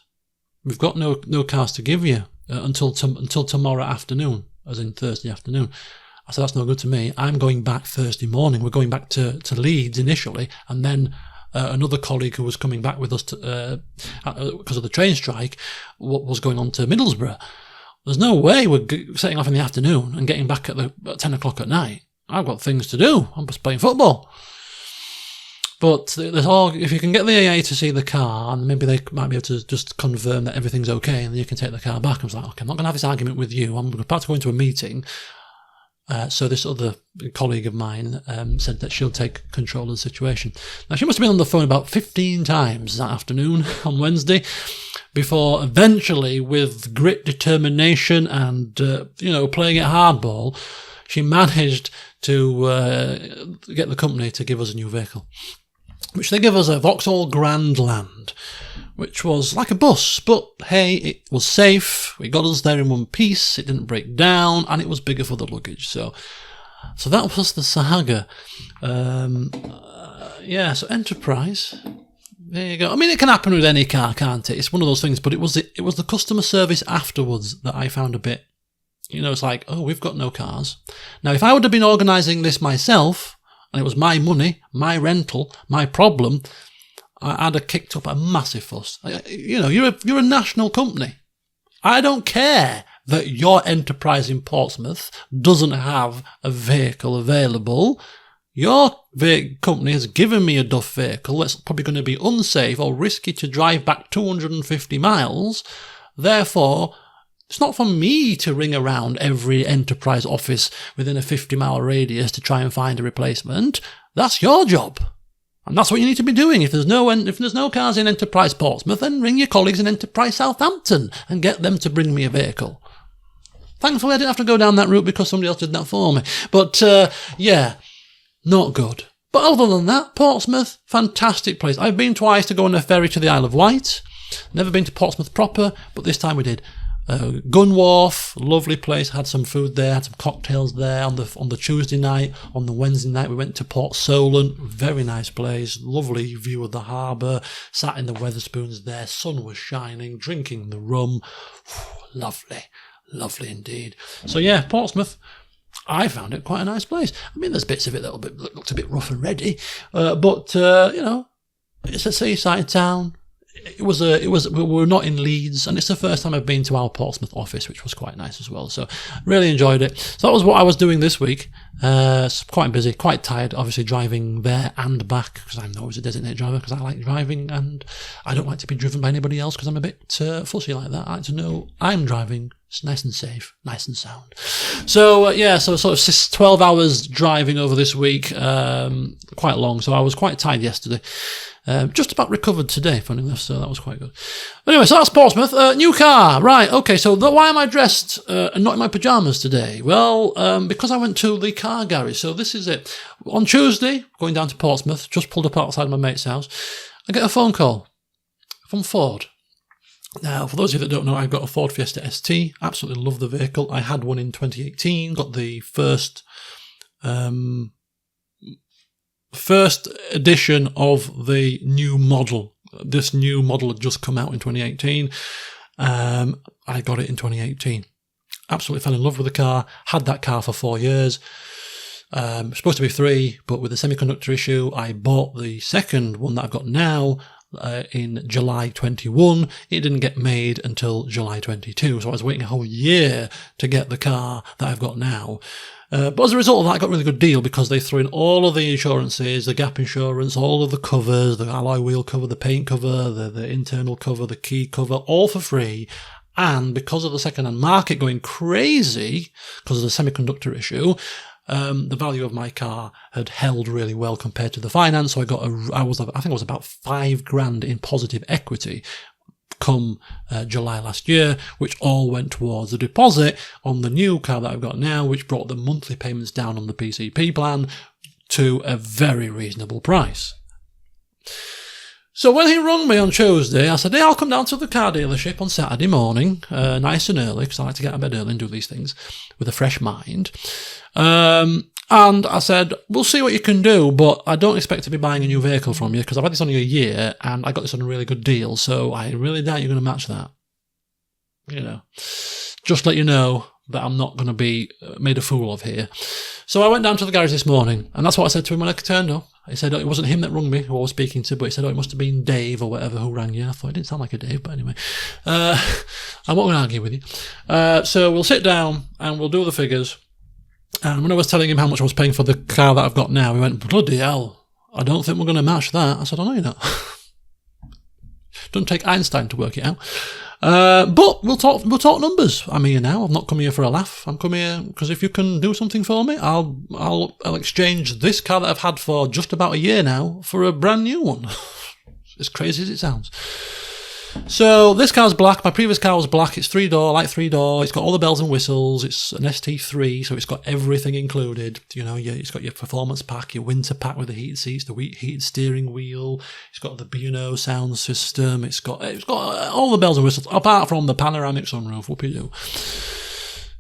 We've got no cars to give you until tomorrow afternoon, as in Thursday afternoon. I said, that's no good to me. I'm going back Thursday morning. We're going back to Leeds initially, and then another colleague who was coming back with us because of the train strike was going on to Middlesbrough. There's no way we're setting off in the afternoon and getting back at 10 o'clock at night. I've got things to do. I'm just playing football. But if you can get the AA to see the car, and maybe they might be able to just confirm that everything's okay, and then you can take the car back. I was like, okay, I'm not going to have this argument with you. I'm about to go into a meeting. So this other colleague of mine said that she'll take control of the situation. Now, she must have been on the phone about 15 times that afternoon on Wednesday before eventually, with grit, determination, and, playing it hardball, she managed to get the company to give us a new vehicle, which they give us a Vauxhall Grandland, which was like a bus, but hey, it was safe. We got us there in one piece. It didn't break down, and it was bigger for the luggage. So that was the saga. So Enterprise. There you go. I mean, it can happen with any car, can't it? It's one of those things. But it was the customer service afterwards that I found a bit. It's like, oh, we've got no cars. Now, if I would have been organising this myself, and it was my money, my rental, my problem, I'd have kicked up a massive fuss. You're a national company. I don't care that your enterprise in Portsmouth doesn't have a vehicle available. Your company has given me a duff vehicle that's probably going to be unsafe or risky to drive back 250 miles. Therefore, it's not for me to ring around every enterprise office within a 50-mile radius to try and find a replacement. That's your job. And that's what you need to be doing. If there's no cars in Enterprise Portsmouth, then ring your colleagues in Enterprise Southampton and get them to bring me a vehicle. Thankfully, I didn't have to go down that route because somebody else did that for me. But, not good. But other than that, Portsmouth, fantastic place. I've been twice to go on a ferry to the Isle of Wight. Never been to Portsmouth proper, but this time we did. Gun Wharf, lovely place. Had some food there, had some cocktails there on the Tuesday night. On the Wednesday night, we went to Port Solent, very nice place, lovely view of the harbour. Sat in the Wetherspoons there, sun was shining, drinking the rum. Lovely, lovely indeed. So yeah, Portsmouth. I found it quite a nice place. I mean, there's bits of it that looked a bit rough and ready, but it's a seaside town. We were not in Leeds, and it's the first time I've been to our Portsmouth office, which was quite nice as well. So really enjoyed it. So that was what I was doing this week. Quite busy, quite tired, obviously driving there and back, because I'm always a designated driver, because I like driving, and I don't like to be driven by anybody else, because I'm a bit fussy like that. I like to know I'm driving. It's nice and safe, nice and sound. So, so sort of 12 hours driving over this week, quite long. So I was quite tired yesterday. Just about recovered today, funny enough, so that was quite good. Anyway, so that's Portsmouth. New car, right, okay, so why am I dressed and not in my pyjamas today? Well, because I went to the car garage, so this is it. On Tuesday, going down to Portsmouth, just pulled up outside my mate's house, I get a phone call from Ford. Now, for those of you that don't know, I've got a Ford Fiesta ST. Absolutely love the vehicle. I had one in 2018. Got the first edition of the new model. This new model had just come out in 2018. I got it in 2018. Absolutely fell in love with the car. Had that car for 4 years. Supposed to be 3, but with the semiconductor issue, I bought the second one that I've got now. In July 21. It didn't get made until July 22, so I was waiting a whole year to get the car that I've got now. But as a result of that, I got a really good deal because they threw in all of the insurances, the gap insurance, all of the covers, the alloy wheel cover, the paint cover, the internal cover, the key cover, all for free. And because of the second-hand market going crazy because of the semiconductor issue, the value of my car had held really well compared to the finance. So I think it was about $5,000 in positive equity come July last year, which all went towards the deposit on the new car that I've got now, which brought the monthly payments down on the PCP plan to a very reasonable price. So when he rang me on Tuesday, I said, hey, I'll come down to the car dealership on Saturday morning, nice and early, because I like to get out of bed early and do these things with a fresh mind. And I said, we'll see what you can do, but I don't expect to be buying a new vehicle from you, because I've had this only a year, and I got this on a really good deal, so I really doubt you're going to match that. Just let you know that I'm not going to be made a fool of here. So I went down to the garage this morning, and that's what I said to him when I turned up. He said it wasn't him that rung me, who I was speaking to, but he said, it must have been Dave or whatever who rang you. I thought it didn't sound like a Dave, but anyway. I won't argue with you. So we'll sit down and we'll do the figures. And when I was telling him how much I was paying for the car that I've got now, he went, bloody hell, I don't think we're going to match that. I said, I know you're not. Doesn't take Einstein to work it out. But we'll talk numbers. I'm here now. I've not come here for a laugh. I'm come here because if you can do something for me, I'll exchange this car that I've had for just about a year now for a brand new one. As crazy as it sounds. So this car's black. My previous car was black. It's 3-door, light 3-door. It's got all the bells and whistles. It's an ST3, so it's got everything included. You know, it's got your performance pack, your winter pack with the heated seats, the heated steering wheel. It's got the B&O sound system. It's got all the bells and whistles, apart from the panoramic sunroof. Whoop you do.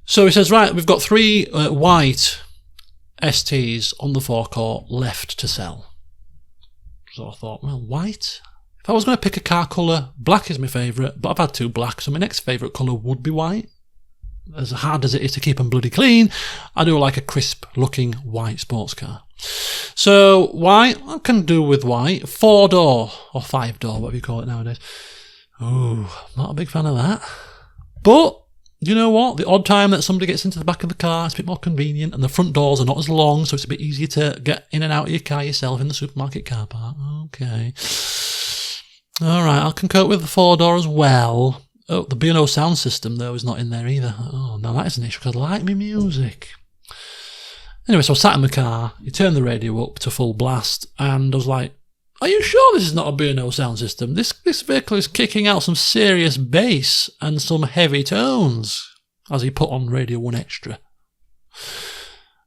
So he says, right, we've got 3 white STs on the forecourt left to sell. So I thought, well, white? If I was going to pick a car colour, black is my favourite, but I've had 2 black, so my next favourite colour would be white. As hard as it is to keep them bloody clean, I do like a crisp-looking white sports car. So white, I can do with white. 4-door, or 5-door, whatever you call it nowadays. Oh, not a big fan of that. But, you know what? The odd time that somebody gets into the back of the car, it's a bit more convenient, and the front doors are not as long, so it's a bit easier to get in and out of your car yourself in the supermarket car park. Okay. Alright, I can cope with the 4-door as well. Oh, the B&O sound system, though, is not in there either. Oh, now that is an issue, because I like my music. Anyway, so I sat in the car, you turn the radio up to full blast, and I was like, are you sure this is not a B&O sound system? This vehicle is kicking out some serious bass and some heavy tones, as he put on Radio 1 Extra.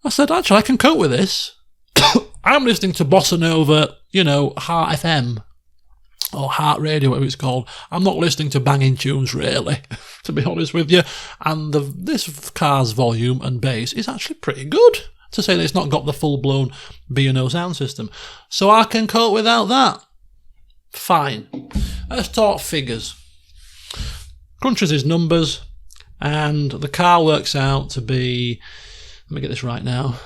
I said, actually, I can cope with this. I'm listening to Bossa Nova, Heart FM. Or Heart Radio, whatever it's called. I'm not listening to banging tunes, really, to be honest with you. And this car's volume and bass is actually pretty good, to say that it's not got the full-blown B&O sound system. So I can cope without that. Fine. Let's talk figures. Crunches his numbers, and the car works out to be, let me get this right now,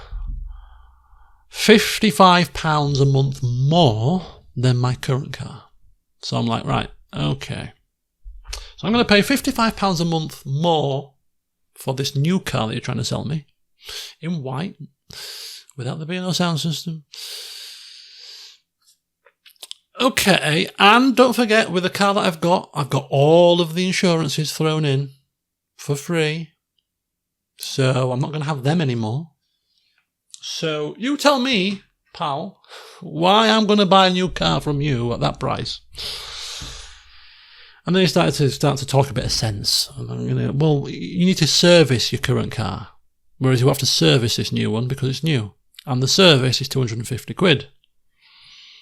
£55 a month more than my current car. So I'm like, right, okay. So I'm going to pay £55 a month more for this new car that you're trying to sell me in white without the B&O sound system. Okay, and don't forget, with the car that I've got all of the insurances thrown in for free. So I'm not going to have them anymore. So you tell me, pal, why I'm going to buy a new car from you at that price. And then he started to talk a bit of sense. Well, you need to service your current car, whereas you have to service this new one because it's new. And the service is 250 quid.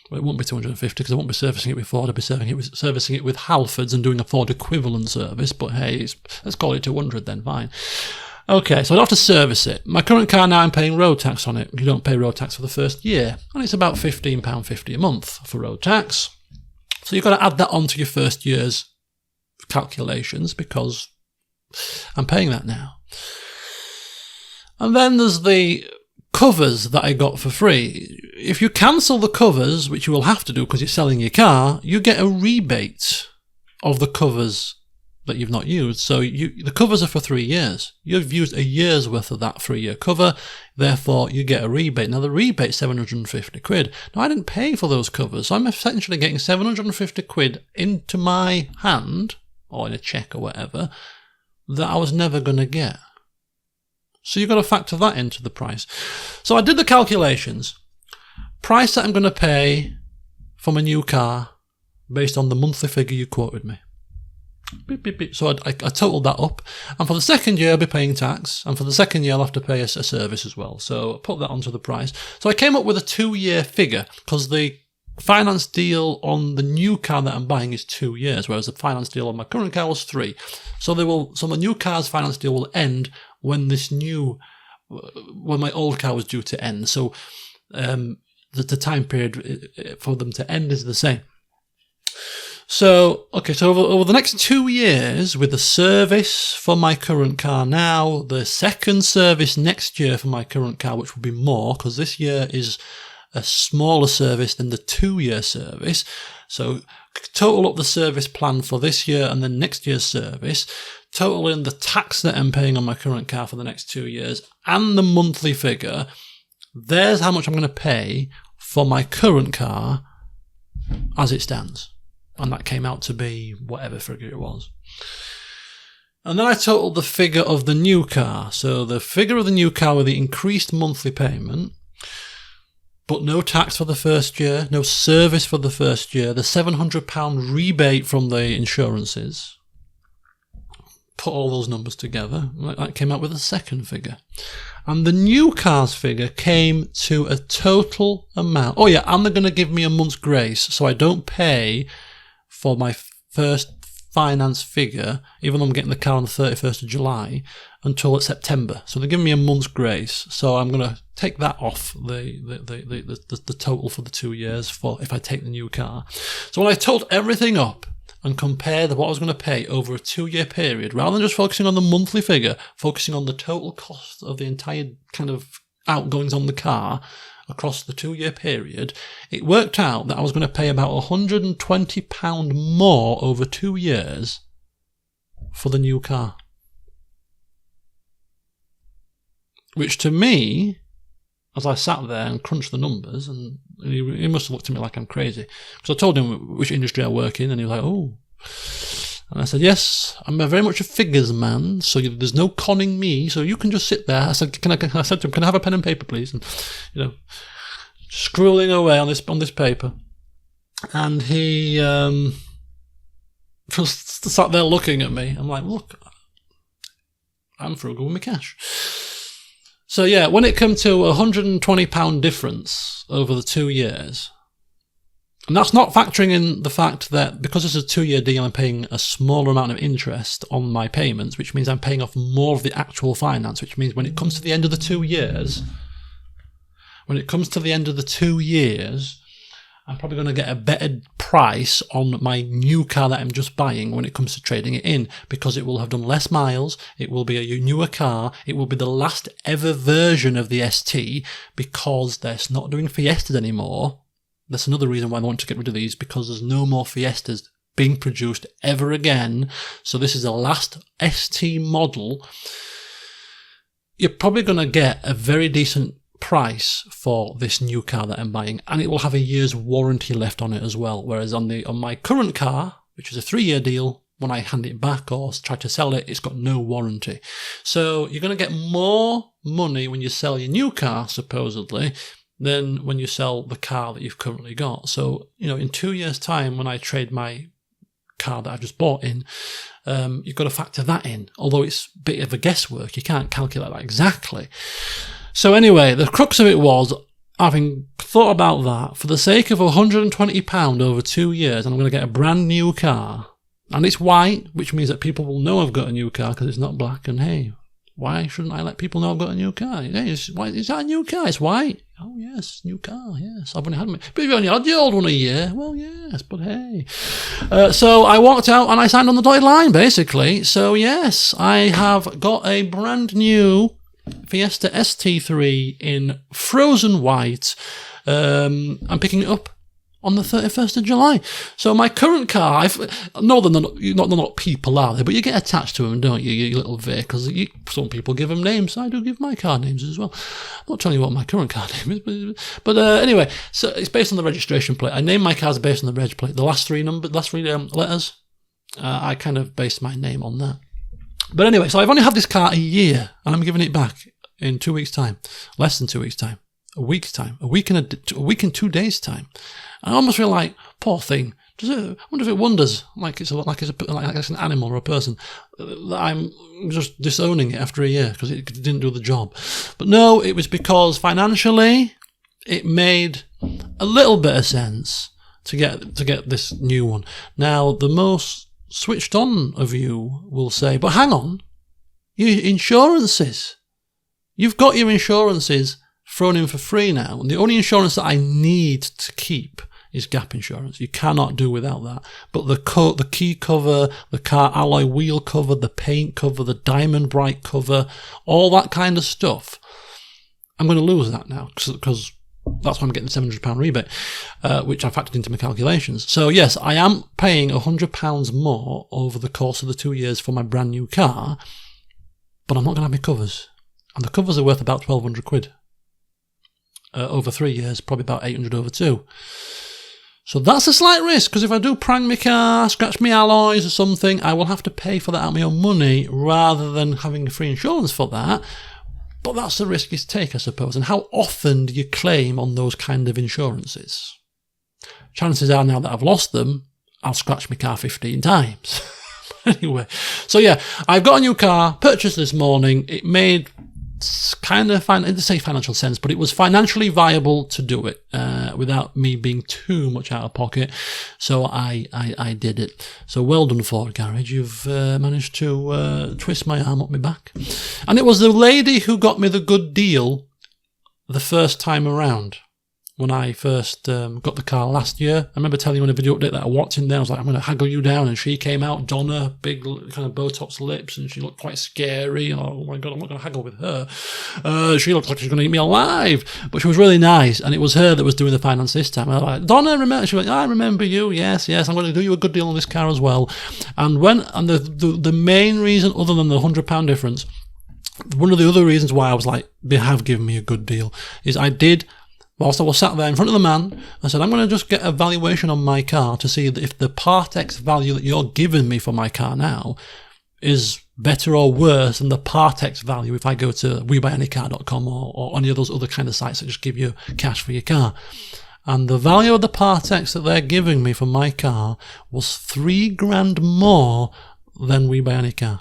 Well, it won't be 250 because I won't be servicing it with Ford. I'll be servicing it with Halfords and doing a Ford equivalent service. But hey, let's call it 200 then, fine. Okay, so I'd have to service it. My current car now, I'm paying road tax on it. You don't pay road tax for the first year. And it's about £15.50 a month for road tax. So you've got to add that on to your first year's calculations because I'm paying that now. And then there's the covers that I got for free. If you cancel the covers, which you will have to do because you're selling your car, you get a rebate of the covers that you've not used. So the covers are for 3 years. You've used a year's worth of that 3-year cover, therefore you get a rebate. Now the rebate's 750 quid. Now I didn't pay for those covers, so I'm essentially getting 750 quid into my hand, or in a cheque or whatever, that I was never going to get. So you've got to factor that into the price. So I did the calculations. Price that I'm going to pay for my new car based on the monthly figure you quoted me. Beep, beep, beep. So I totaled that up, and for the second year I'll be paying tax, and for the second year I'll have to pay a service as well. So I put that onto the price. So I came up with a 2-year figure because the finance deal on the new car that I'm buying is 2 years, whereas the finance deal on my current car was 3. So the new car's finance deal will end when my old car was due to end. So the time period for them to end is the same. So, okay, so over the next 2 years, with the service for my current car now, the second service next year for my current car, which will be more, because this year is a smaller service than the 2-year service. So total up the service plan for this year and then next year's service, totaling the tax that I'm paying on my current car for the next 2 years and the monthly figure. There's how much I'm going to pay for my current car as it stands. And that came out to be whatever figure it was. And then I totaled the figure of the new car. So the figure of the new car with the increased monthly payment, but no tax for the first year, no service for the first year, the £700 rebate from the insurances. Put all those numbers together, that came out with a second figure. And the new car's figure came to a total amount. Oh yeah, and they're going to give me a month's grace, so I don't pay for my first finance figure, even though I'm getting the car on the 31st of July, until it's September. So they're giving me a month's grace. So I'm going to take that off the total for the 2 years for if I take the new car. So when I totaled everything up and compared what I was going to pay over a 2-year period, rather than just focusing on the monthly figure, focusing on the total cost of the entire kind of outgoings on the car across the 2-year period, it worked out that I was going to pay about £120 more over 2 years for the new car. Which to me, as I sat there and crunched the numbers, and he must have looked at me like I'm crazy, because I told him which industry I work in, and he was like, oh. And I said, yes, I'm very much a figures man, so there's no conning me, so you can just sit there. I said, I said to him, can I have a pen and paper, please? And, scrolling away on this paper. And he just sat there looking at me. I'm like, look, I'm frugal with my cash. So yeah, when it came to £120 difference over the 2 years, and that's not factoring in the fact that because it's a 2-year deal, I'm paying a smaller amount of interest on my payments, which means I'm paying off more of the actual finance, which means when it comes to the end of the 2 years, I'm probably going to get a better price on my new car that I'm just buying when it comes to trading it in, because it will have done less miles, it will be a newer car, it will be the last ever version of the ST, because they're not doing Fiestas anymore. That's another reason why I want to get rid of these, because there's no more Fiestas being produced ever again. So this is the last ST model. You're probably going to get a very decent price for this new car that I'm buying, and it will have a year's warranty left on it as well. Whereas on my current car, which is a 3-year deal, when I hand it back or try to sell it, it's got no warranty. So you're going to get more money when you sell your new car, supposedly, than when you sell the car that you've currently got. So, in 2 years' time, when I trade my car that I've just bought in, you've got to factor that in. Although it's a bit of a guesswork, you can't calculate that exactly. So anyway, the crux of it was, having thought about that, for the sake of £120 over 2 years, and I'm going to get a brand new car, and it's white, which means that people will know I've got a new car because it's not black, and hey, why shouldn't I let people know I've got a new car? Hey, is that a new car? It's white. Oh yes, new car, yes. I've only had me. But you've only had the old one a year. Well, yes, but hey. So I walked out and I signed on the dotted line, basically. So yes, I have got a brand new Fiesta ST3 in frozen white. I'm picking it up on the 31st of July. So my current car, no, they're not people, are they? But you get attached to them, don't you, your little vehicles. Some people give them names. I do give my car names as well. I'm not telling you what my current car name is, but anyway, so it's based on the registration plate. I named my cars based on the reg plate. The last three letters, I kind of based my name on that. But anyway, so I've only had this car a year, and I'm giving it back in 2 weeks' time. Less than 2 weeks' time. A week's time. A week and 2 days' time. I almost feel like, poor thing. I wonder if it wonders, like it's an animal or a person, that I'm just disowning it after a year because it didn't do the job. But no, it was because financially it made a little bit of sense to get this new one. Now, the most switched on of you will say, but hang on, your insurances. You've got your insurances thrown in for free now, and the only insurance that I need to keep is gap insurance. You cannot do without that. But the key cover, the car alloy wheel cover, the paint cover, the diamond bright cover, all that kind of stuff, I'm going to lose that now because That's why I'm getting the £700 rebate, which I factored into my calculations. So yes, I am paying £100 more over the course of the 2 years for my brand new car, but I'm not going to have my covers. And the covers are worth about £1,200. Over 3 years, probably about 800 over 2. So that's a slight risk, because if I do prang my car, scratch my alloys or something, I will have to pay for that out of my own money rather than having free insurance for that. But that's the risk you take, I suppose. And how often do you claim on those kind of insurances? Chances are now that I've lost them, I'll scratch my car 15 times. Anyway, so yeah, I've got a new car, purchased this morning. It made kind of, I didn't say financial sense, but it was financially viable to do it without me being too much out of pocket. So I did it. So well done, Ford Garage. You've managed to twist my arm up my back. And it was the lady who got me the good deal the first time around. When I first got the car last year, I remember telling you in a video update that I walked in there, I was like, I'm going to haggle you down. And she came out, Donna, big kind of Botox lips, and she looked quite scary. Oh my God, I'm not going to haggle with her. She looked like she was going to eat me alive. But she was really nice, and it was her that was doing the finance this time. I was like, Donna, remember? She was like, I remember you. Yes, I'm going to do you a good deal on this car as well. And the main reason, other than the £100 difference, one of the other reasons why I was like, they have given me a good deal, is whilst I was sat there in front of the man, I said, I'm going to just get a valuation on my car to see if the Part X value that you're giving me for my car now is better or worse than the Part X value if I go to WeBuyAnyCar.com or any of those other kind of sites that just give you cash for your car. And the value of the Part X that they're giving me for my car was £3,000 more than WeBuyAnyCar.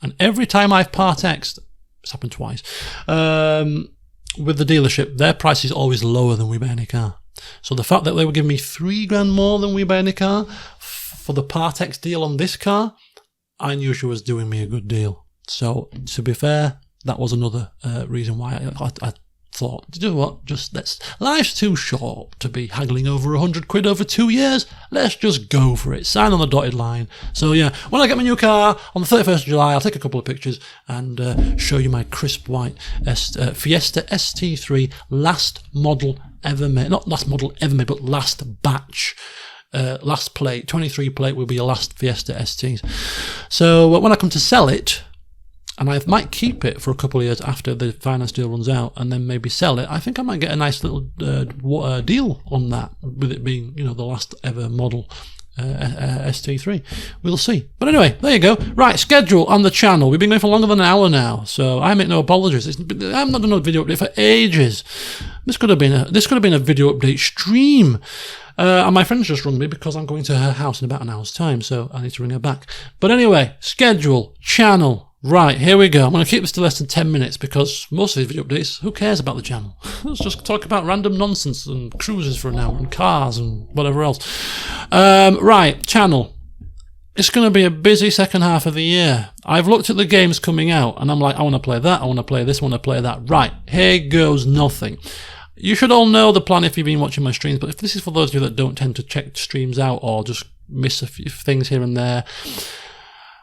And every time I've Part X'd, it's happened twice, with the dealership, their price is always lower than WeBuyAnyCar. So the fact that they were giving me £3,000 more than WeBuyAnyCar for the Part X deal on this car, I knew she was doing me a good deal. So to be fair, that was another reason why I thought, do you know what, life's too short to be haggling over £100 over 2 years. Let's just go for it. Sign on the dotted line. So yeah, when I get my new car on the 31st of July, I'll take a couple of pictures and show you my crisp white Fiesta ST3, last model ever made. Not last model ever made, but last batch. Last plate, 23 plate will be your last Fiesta STs. So when I come to sell it, and I might keep it for a couple of years after the finance deal runs out and then maybe sell it, I think I might get a nice little deal on that, with it being, the last ever model ST3. We'll see. But anyway, there you go. Right, schedule on the channel. We've been going for longer than an hour now, so I make no apologies. I'm not done a video update for ages. This could have been a video update stream. And my friend's just rung me because I'm going to her house in about an hour's time, so I need to ring her back. But anyway, schedule, channel. Right, here we go. I'm going to keep this to less than 10 minutes because most of these video updates, who cares about the channel? Let's just talk about random nonsense and cruises for an hour and cars and whatever else. Right, channel. It's going to be a busy second half of the year. I've looked at the games coming out and I'm like, I want to play that, I want to play this, I want to play that. Right, here goes nothing. You should all know the plan if you've been watching my streams, but if this is for those of you that don't tend to check streams out or just miss a few things here and there,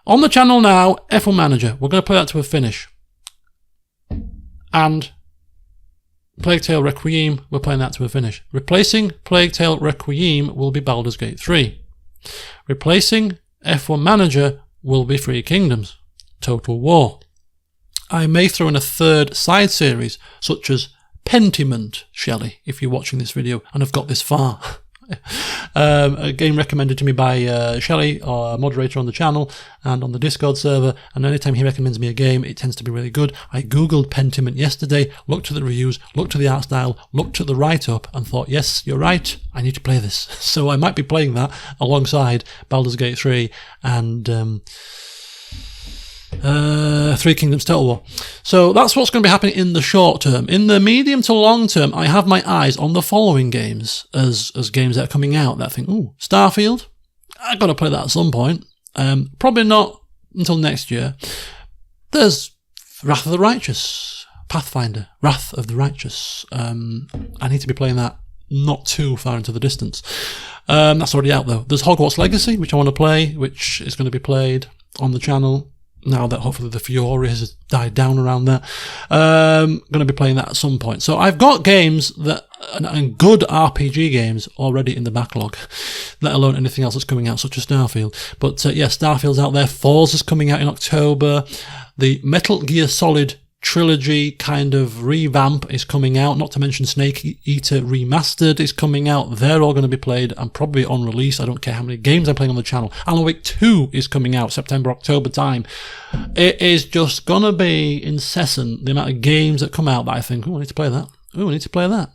on the channel now, F1 Manager. We're going to play that to a finish. And Plague Tale Requiem, we're playing that to a finish. Replacing Plague Tale Requiem will be Baldur's Gate 3. Replacing F1 Manager will be Three Kingdoms, Total War. I may throw in a third side series, such as Pentiment, Shelley, if you're watching this video and have got this far. A game recommended to me by Shelley, our moderator on the channel and on the Discord server, and anytime he recommends me a game, it tends to be really good. I googled Pentiment yesterday, looked at the reviews, looked at the art style, looked at the write-up and thought, yes, you're right, I need to play this. So I might be playing that alongside Baldur's Gate 3 and Three Kingdoms Total War. So that's what's going to be happening in the short term. In the medium to long term, I have my eyes on the following games as games that are coming out that I think, ooh, Starfield, I've got to play that at some point. Probably not until next year. There's Wrath of the Righteous, Pathfinder, Wrath of the Righteous. I need to be playing that not too far into the distance. That's already out though. There's Hogwarts Legacy, which I want to play, which is going to be played on the channel now that hopefully the Fury has died down around there. Going to be playing that at some point. So I've got games that and good RPG games already in the backlog, let alone anything else that's coming out, such as Starfield. But yeah, Starfield's out there. Forza's coming out in October. The Metal Gear Solid trilogy kind of revamp is coming out, not to mention Snake Eater Remastered is coming out. They're all going to be played and probably on release. I don't care how many games I'm playing on the channel. Alan Wake 2 is coming out September, October time. It is just going to be incessant, the amount of games that come out that I think, oh, I need to play that. Oh, I need to play that.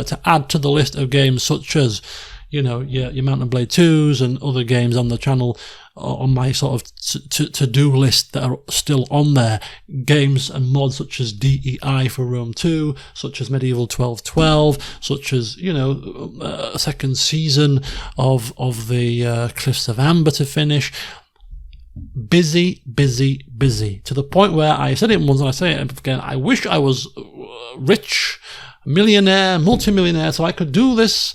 To add to the list of games such as, you know, your Mount and Blade 2s and other games on the channel, on my sort of to-do list that are still on there. Games and mods such as DEI for Rome 2, such as Medieval 1212, such as, you know, a second season of the Cliffs of Amber to finish. Busy, to the point where I said it once and I say it again, I wish I was rich, millionaire, multimillionaire, so I could do this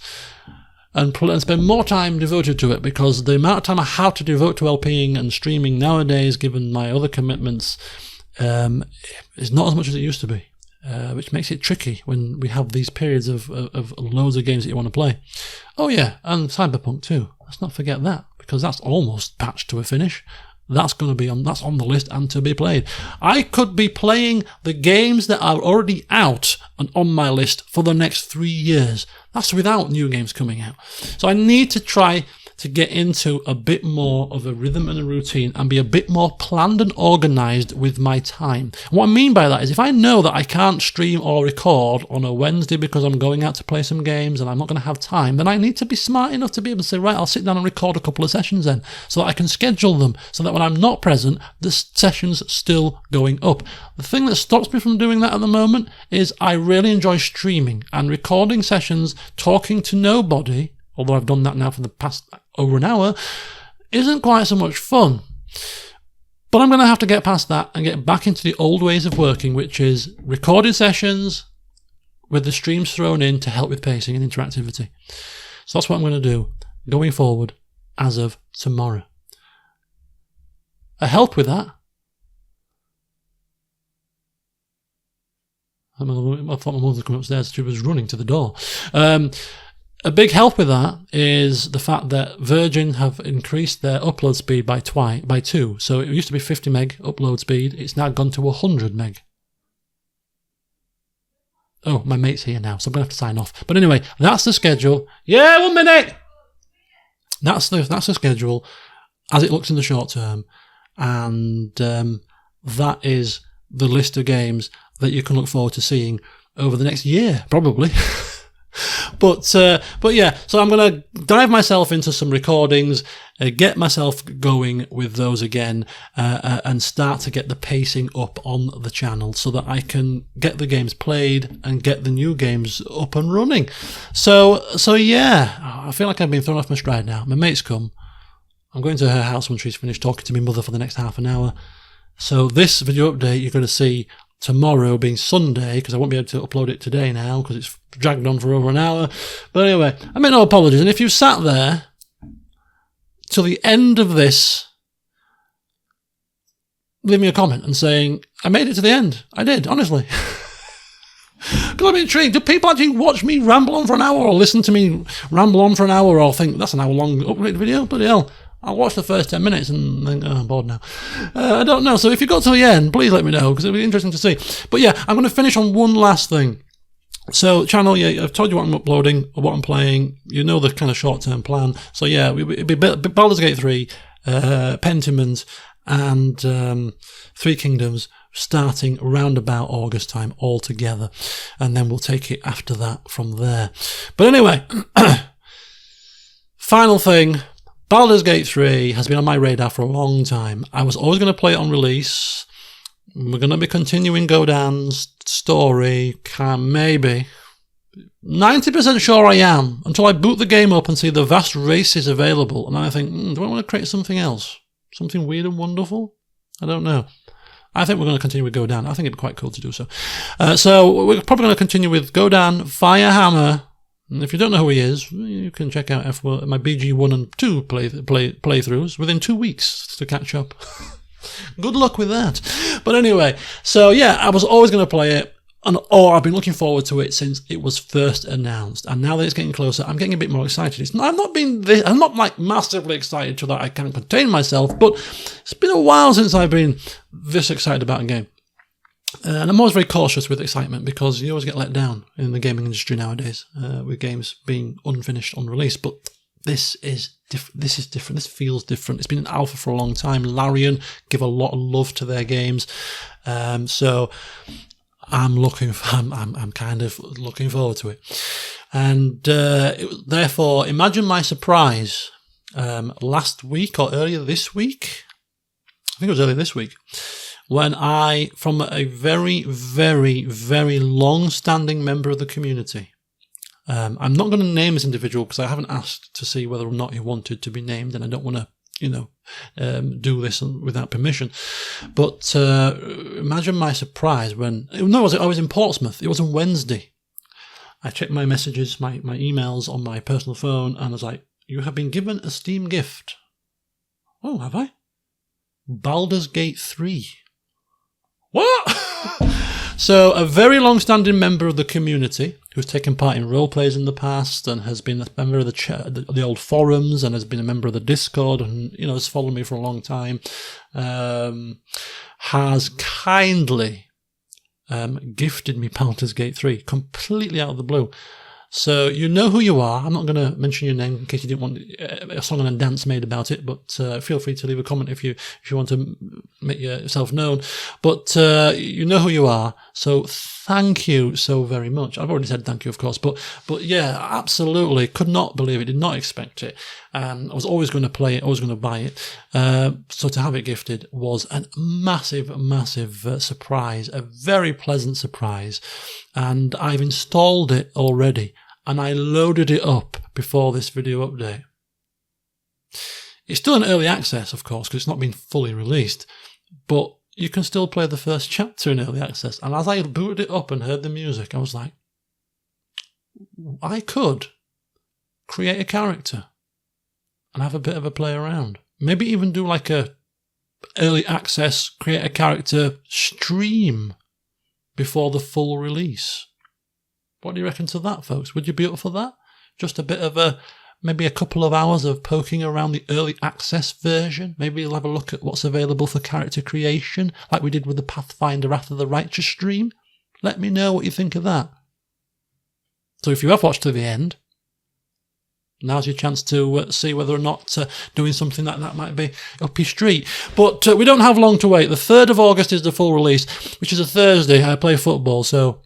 and spend more time devoted to it, because the amount of time I have to devote to LPing and streaming nowadays, given my other commitments, is not as much as it used to be, which makes it tricky when we have these periods of loads of games that you want to play. Oh yeah, and Cyberpunk too. Let's not forget that, because that's almost patched to a finish. That's going to be that's on the list and to be played. I could be playing the games that are already out and on my list for the next 3 years. That's without new games coming out. So I need to try to get into a bit more of a rhythm and a routine and be a bit more planned and organised with my time. And what I mean by that is if I know that I can't stream or record on a Wednesday because I'm going out to play some games and I'm not going to have time, then I need to be smart enough to be able to say, right, I'll sit down and record a couple of sessions then, so that I can schedule them, so that when I'm not present, the session's still going up. The thing that stops me from doing that at the moment is I really enjoy streaming and recording sessions, talking to nobody, although I've done that now for the past over an hour, isn't quite so much fun. But I'm going to have to get past that and get back into the old ways of working, which is recorded sessions with the streams thrown in to help with pacing and interactivity. So that's what I'm going to do going forward as of tomorrow. A help with that, I thought my mother was coming upstairs. She was running to the door. A big help with that is the fact that Virgin have increased their upload speed by 2. So it used to be 50 meg upload speed. It's now gone to 100 meg. Oh, my mate's here now, so I'm going to have to sign off. But anyway, that's the schedule. Yeah, 1 minute! That's the schedule as it looks in the short term. And that is the list of games that you can look forward to seeing over the next year, probably. But yeah, so I'm going to dive myself into some recordings, get myself going with those again, and start to get the pacing up on the channel so that I can get the games played and get the new games up and running. So yeah, I feel like I've been thrown off my stride now. My mate's come. I'm going to her house when she's finished talking to my mother for the next half an hour. So this video update you're going to see tomorrow being Sunday, because I won't be able to upload it today now because it's dragged on for over an hour. But anyway, I make no apologies. And if you sat there till the end of this, leave me a comment and saying, I made it to the end. I did, honestly. Because I'm intrigued. Do people actually watch me ramble on for an hour, or listen to me ramble on for an hour, or think that's an hour long upgrade video? Bloody hell. I'll watch the first 10 minutes and think, oh, I'm bored now. I don't know. So if you got to the end, please let me know, because it'll be interesting to see. But yeah, I'm going to finish on one last thing. So channel, yeah, I've told you what I'm uploading, or what I'm playing. You know the kind of short-term plan. So yeah, it'll be Baldur's Gate 3, Pentiment, and Three Kingdoms, starting around about August time all together. And then we'll take it after that from there. But anyway, final thing. Baldur's Gate 3 has been on my radar for a long time. I was always going to play it on release. We're going to be continuing Godan's story, maybe. 90% sure I am, until I boot the game up and see the vast races available, and then I think, do I want to create something else? Something weird and wonderful? I don't know. I think we're going to continue with Godan. I think it'd be quite cool to do so. So we're probably going to continue with Godan, Firehammer. And if you don't know who he is, you can check out my BG 1 and 2 playthroughs within 2 weeks to catch up. Good luck with that. But anyway, so yeah, I was always going to play it I've been looking forward to it since it was first announced, and now that it's getting closer, I'm getting a bit more excited. I'm not like massively excited so that I can't contain myself, but it's been a while since I've been this excited about a game. And I'm always very cautious with excitement because you always get let down in the gaming industry nowadays with games being unfinished, unreleased. But this is different. This feels different. It's been an alpha for a long time. Larian give a lot of love to their games, so I'm kind of looking forward to it. And therefore, imagine my surprise last week or earlier this week. I think it was earlier this week. When from a very, very, very long-standing member of the community, I'm not going to name this individual because I haven't asked to see whether or not he wanted to be named, and I don't want to, do this without permission. But imagine my surprise when I was in Portsmouth. It was on Wednesday. I checked my messages, my emails on my personal phone, and I was like, "You have been given a Steam gift." Oh, have I? Baldur's Gate 3. What? So, a very long-standing member of the community who's taken part in role plays in the past and has been a member of the old forums and has been a member of the Discord and has followed me for a long time, has kindly gifted me Baldur's Gate 3 completely out of the blue. So you know who you are. I'm not going to mention your name in case you didn't want a song and a dance made about it, but feel free to leave a comment if you want to make yourself known. But you know who you are. So thank you so very much. I've already said thank you, of course, but yeah, absolutely. Could not believe it. Did not expect it. I was always going to play it, always going to buy it. So to have it gifted was a massive, massive surprise, a very pleasant surprise. And I've installed it already. And I loaded it up before this video update. It's still in early access, of course, because it's not been fully released, but you can still play the first chapter in early access. And as I booted it up and heard the music, I was like, I could create a character and have a bit of a play around. Maybe even do like a early access, create a character stream before the full release. What do you reckon to that, folks? Would you be up for that? Just a bit of maybe a couple of hours of poking around the early access version. Maybe you'll have a look at what's available for character creation, like we did with the Pathfinder Wrath of the Righteous stream. Let me know what you think of that. So if you have watched to the end, now's your chance to see whether or not doing something like that might be up your street. But we don't have long to wait. The 3rd of August is the full release, which is a Thursday. I play football, so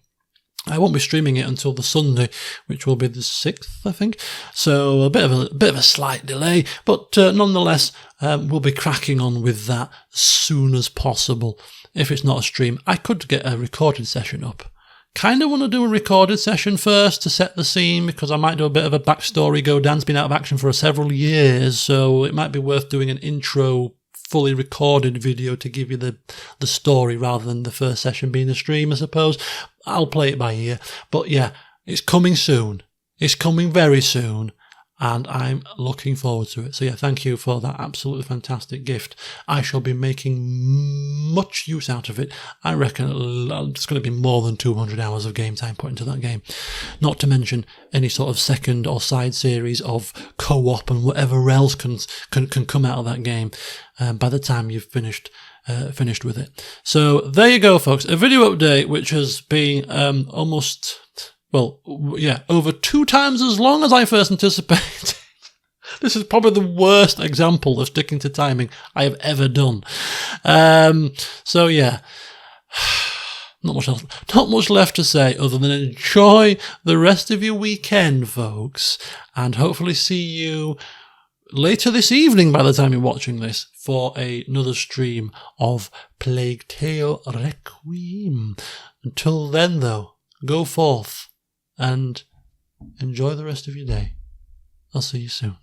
I won't be streaming it until the Sunday, which will be the 6th, I think. So a bit of a slight delay, but nonetheless, we'll be cracking on with that as soon as possible. If it's not a stream, I could get a recorded session up. Kind of want to do a recorded session first to set the scene because I might do a bit of a backstory. Godin's been out of action for several years, so it might be worth doing an intro fully recorded video to give you the story rather than the first session being a stream, I suppose. I'll play it by ear. But yeah, it's coming soon. It's coming very soon. And I'm looking forward to it. So yeah, thank you for that absolutely fantastic gift. I shall be making much use out of it. I reckon it's going to be more than 200 hours of game time put into that game. Not to mention any sort of second or side series of co-op and whatever else can come out of that game by the time you've finished with it. So there you go, folks. A video update which has been over 2 times as long as I first anticipated. This is probably the worst example of sticking to timing I have ever done. So yeah, not much left to say other than enjoy the rest of your weekend, folks, and hopefully see you later this evening by the time you're watching this for another stream of Plague Tale Requiem. Until then, though, go forth and enjoy the rest of your day. I'll see you soon.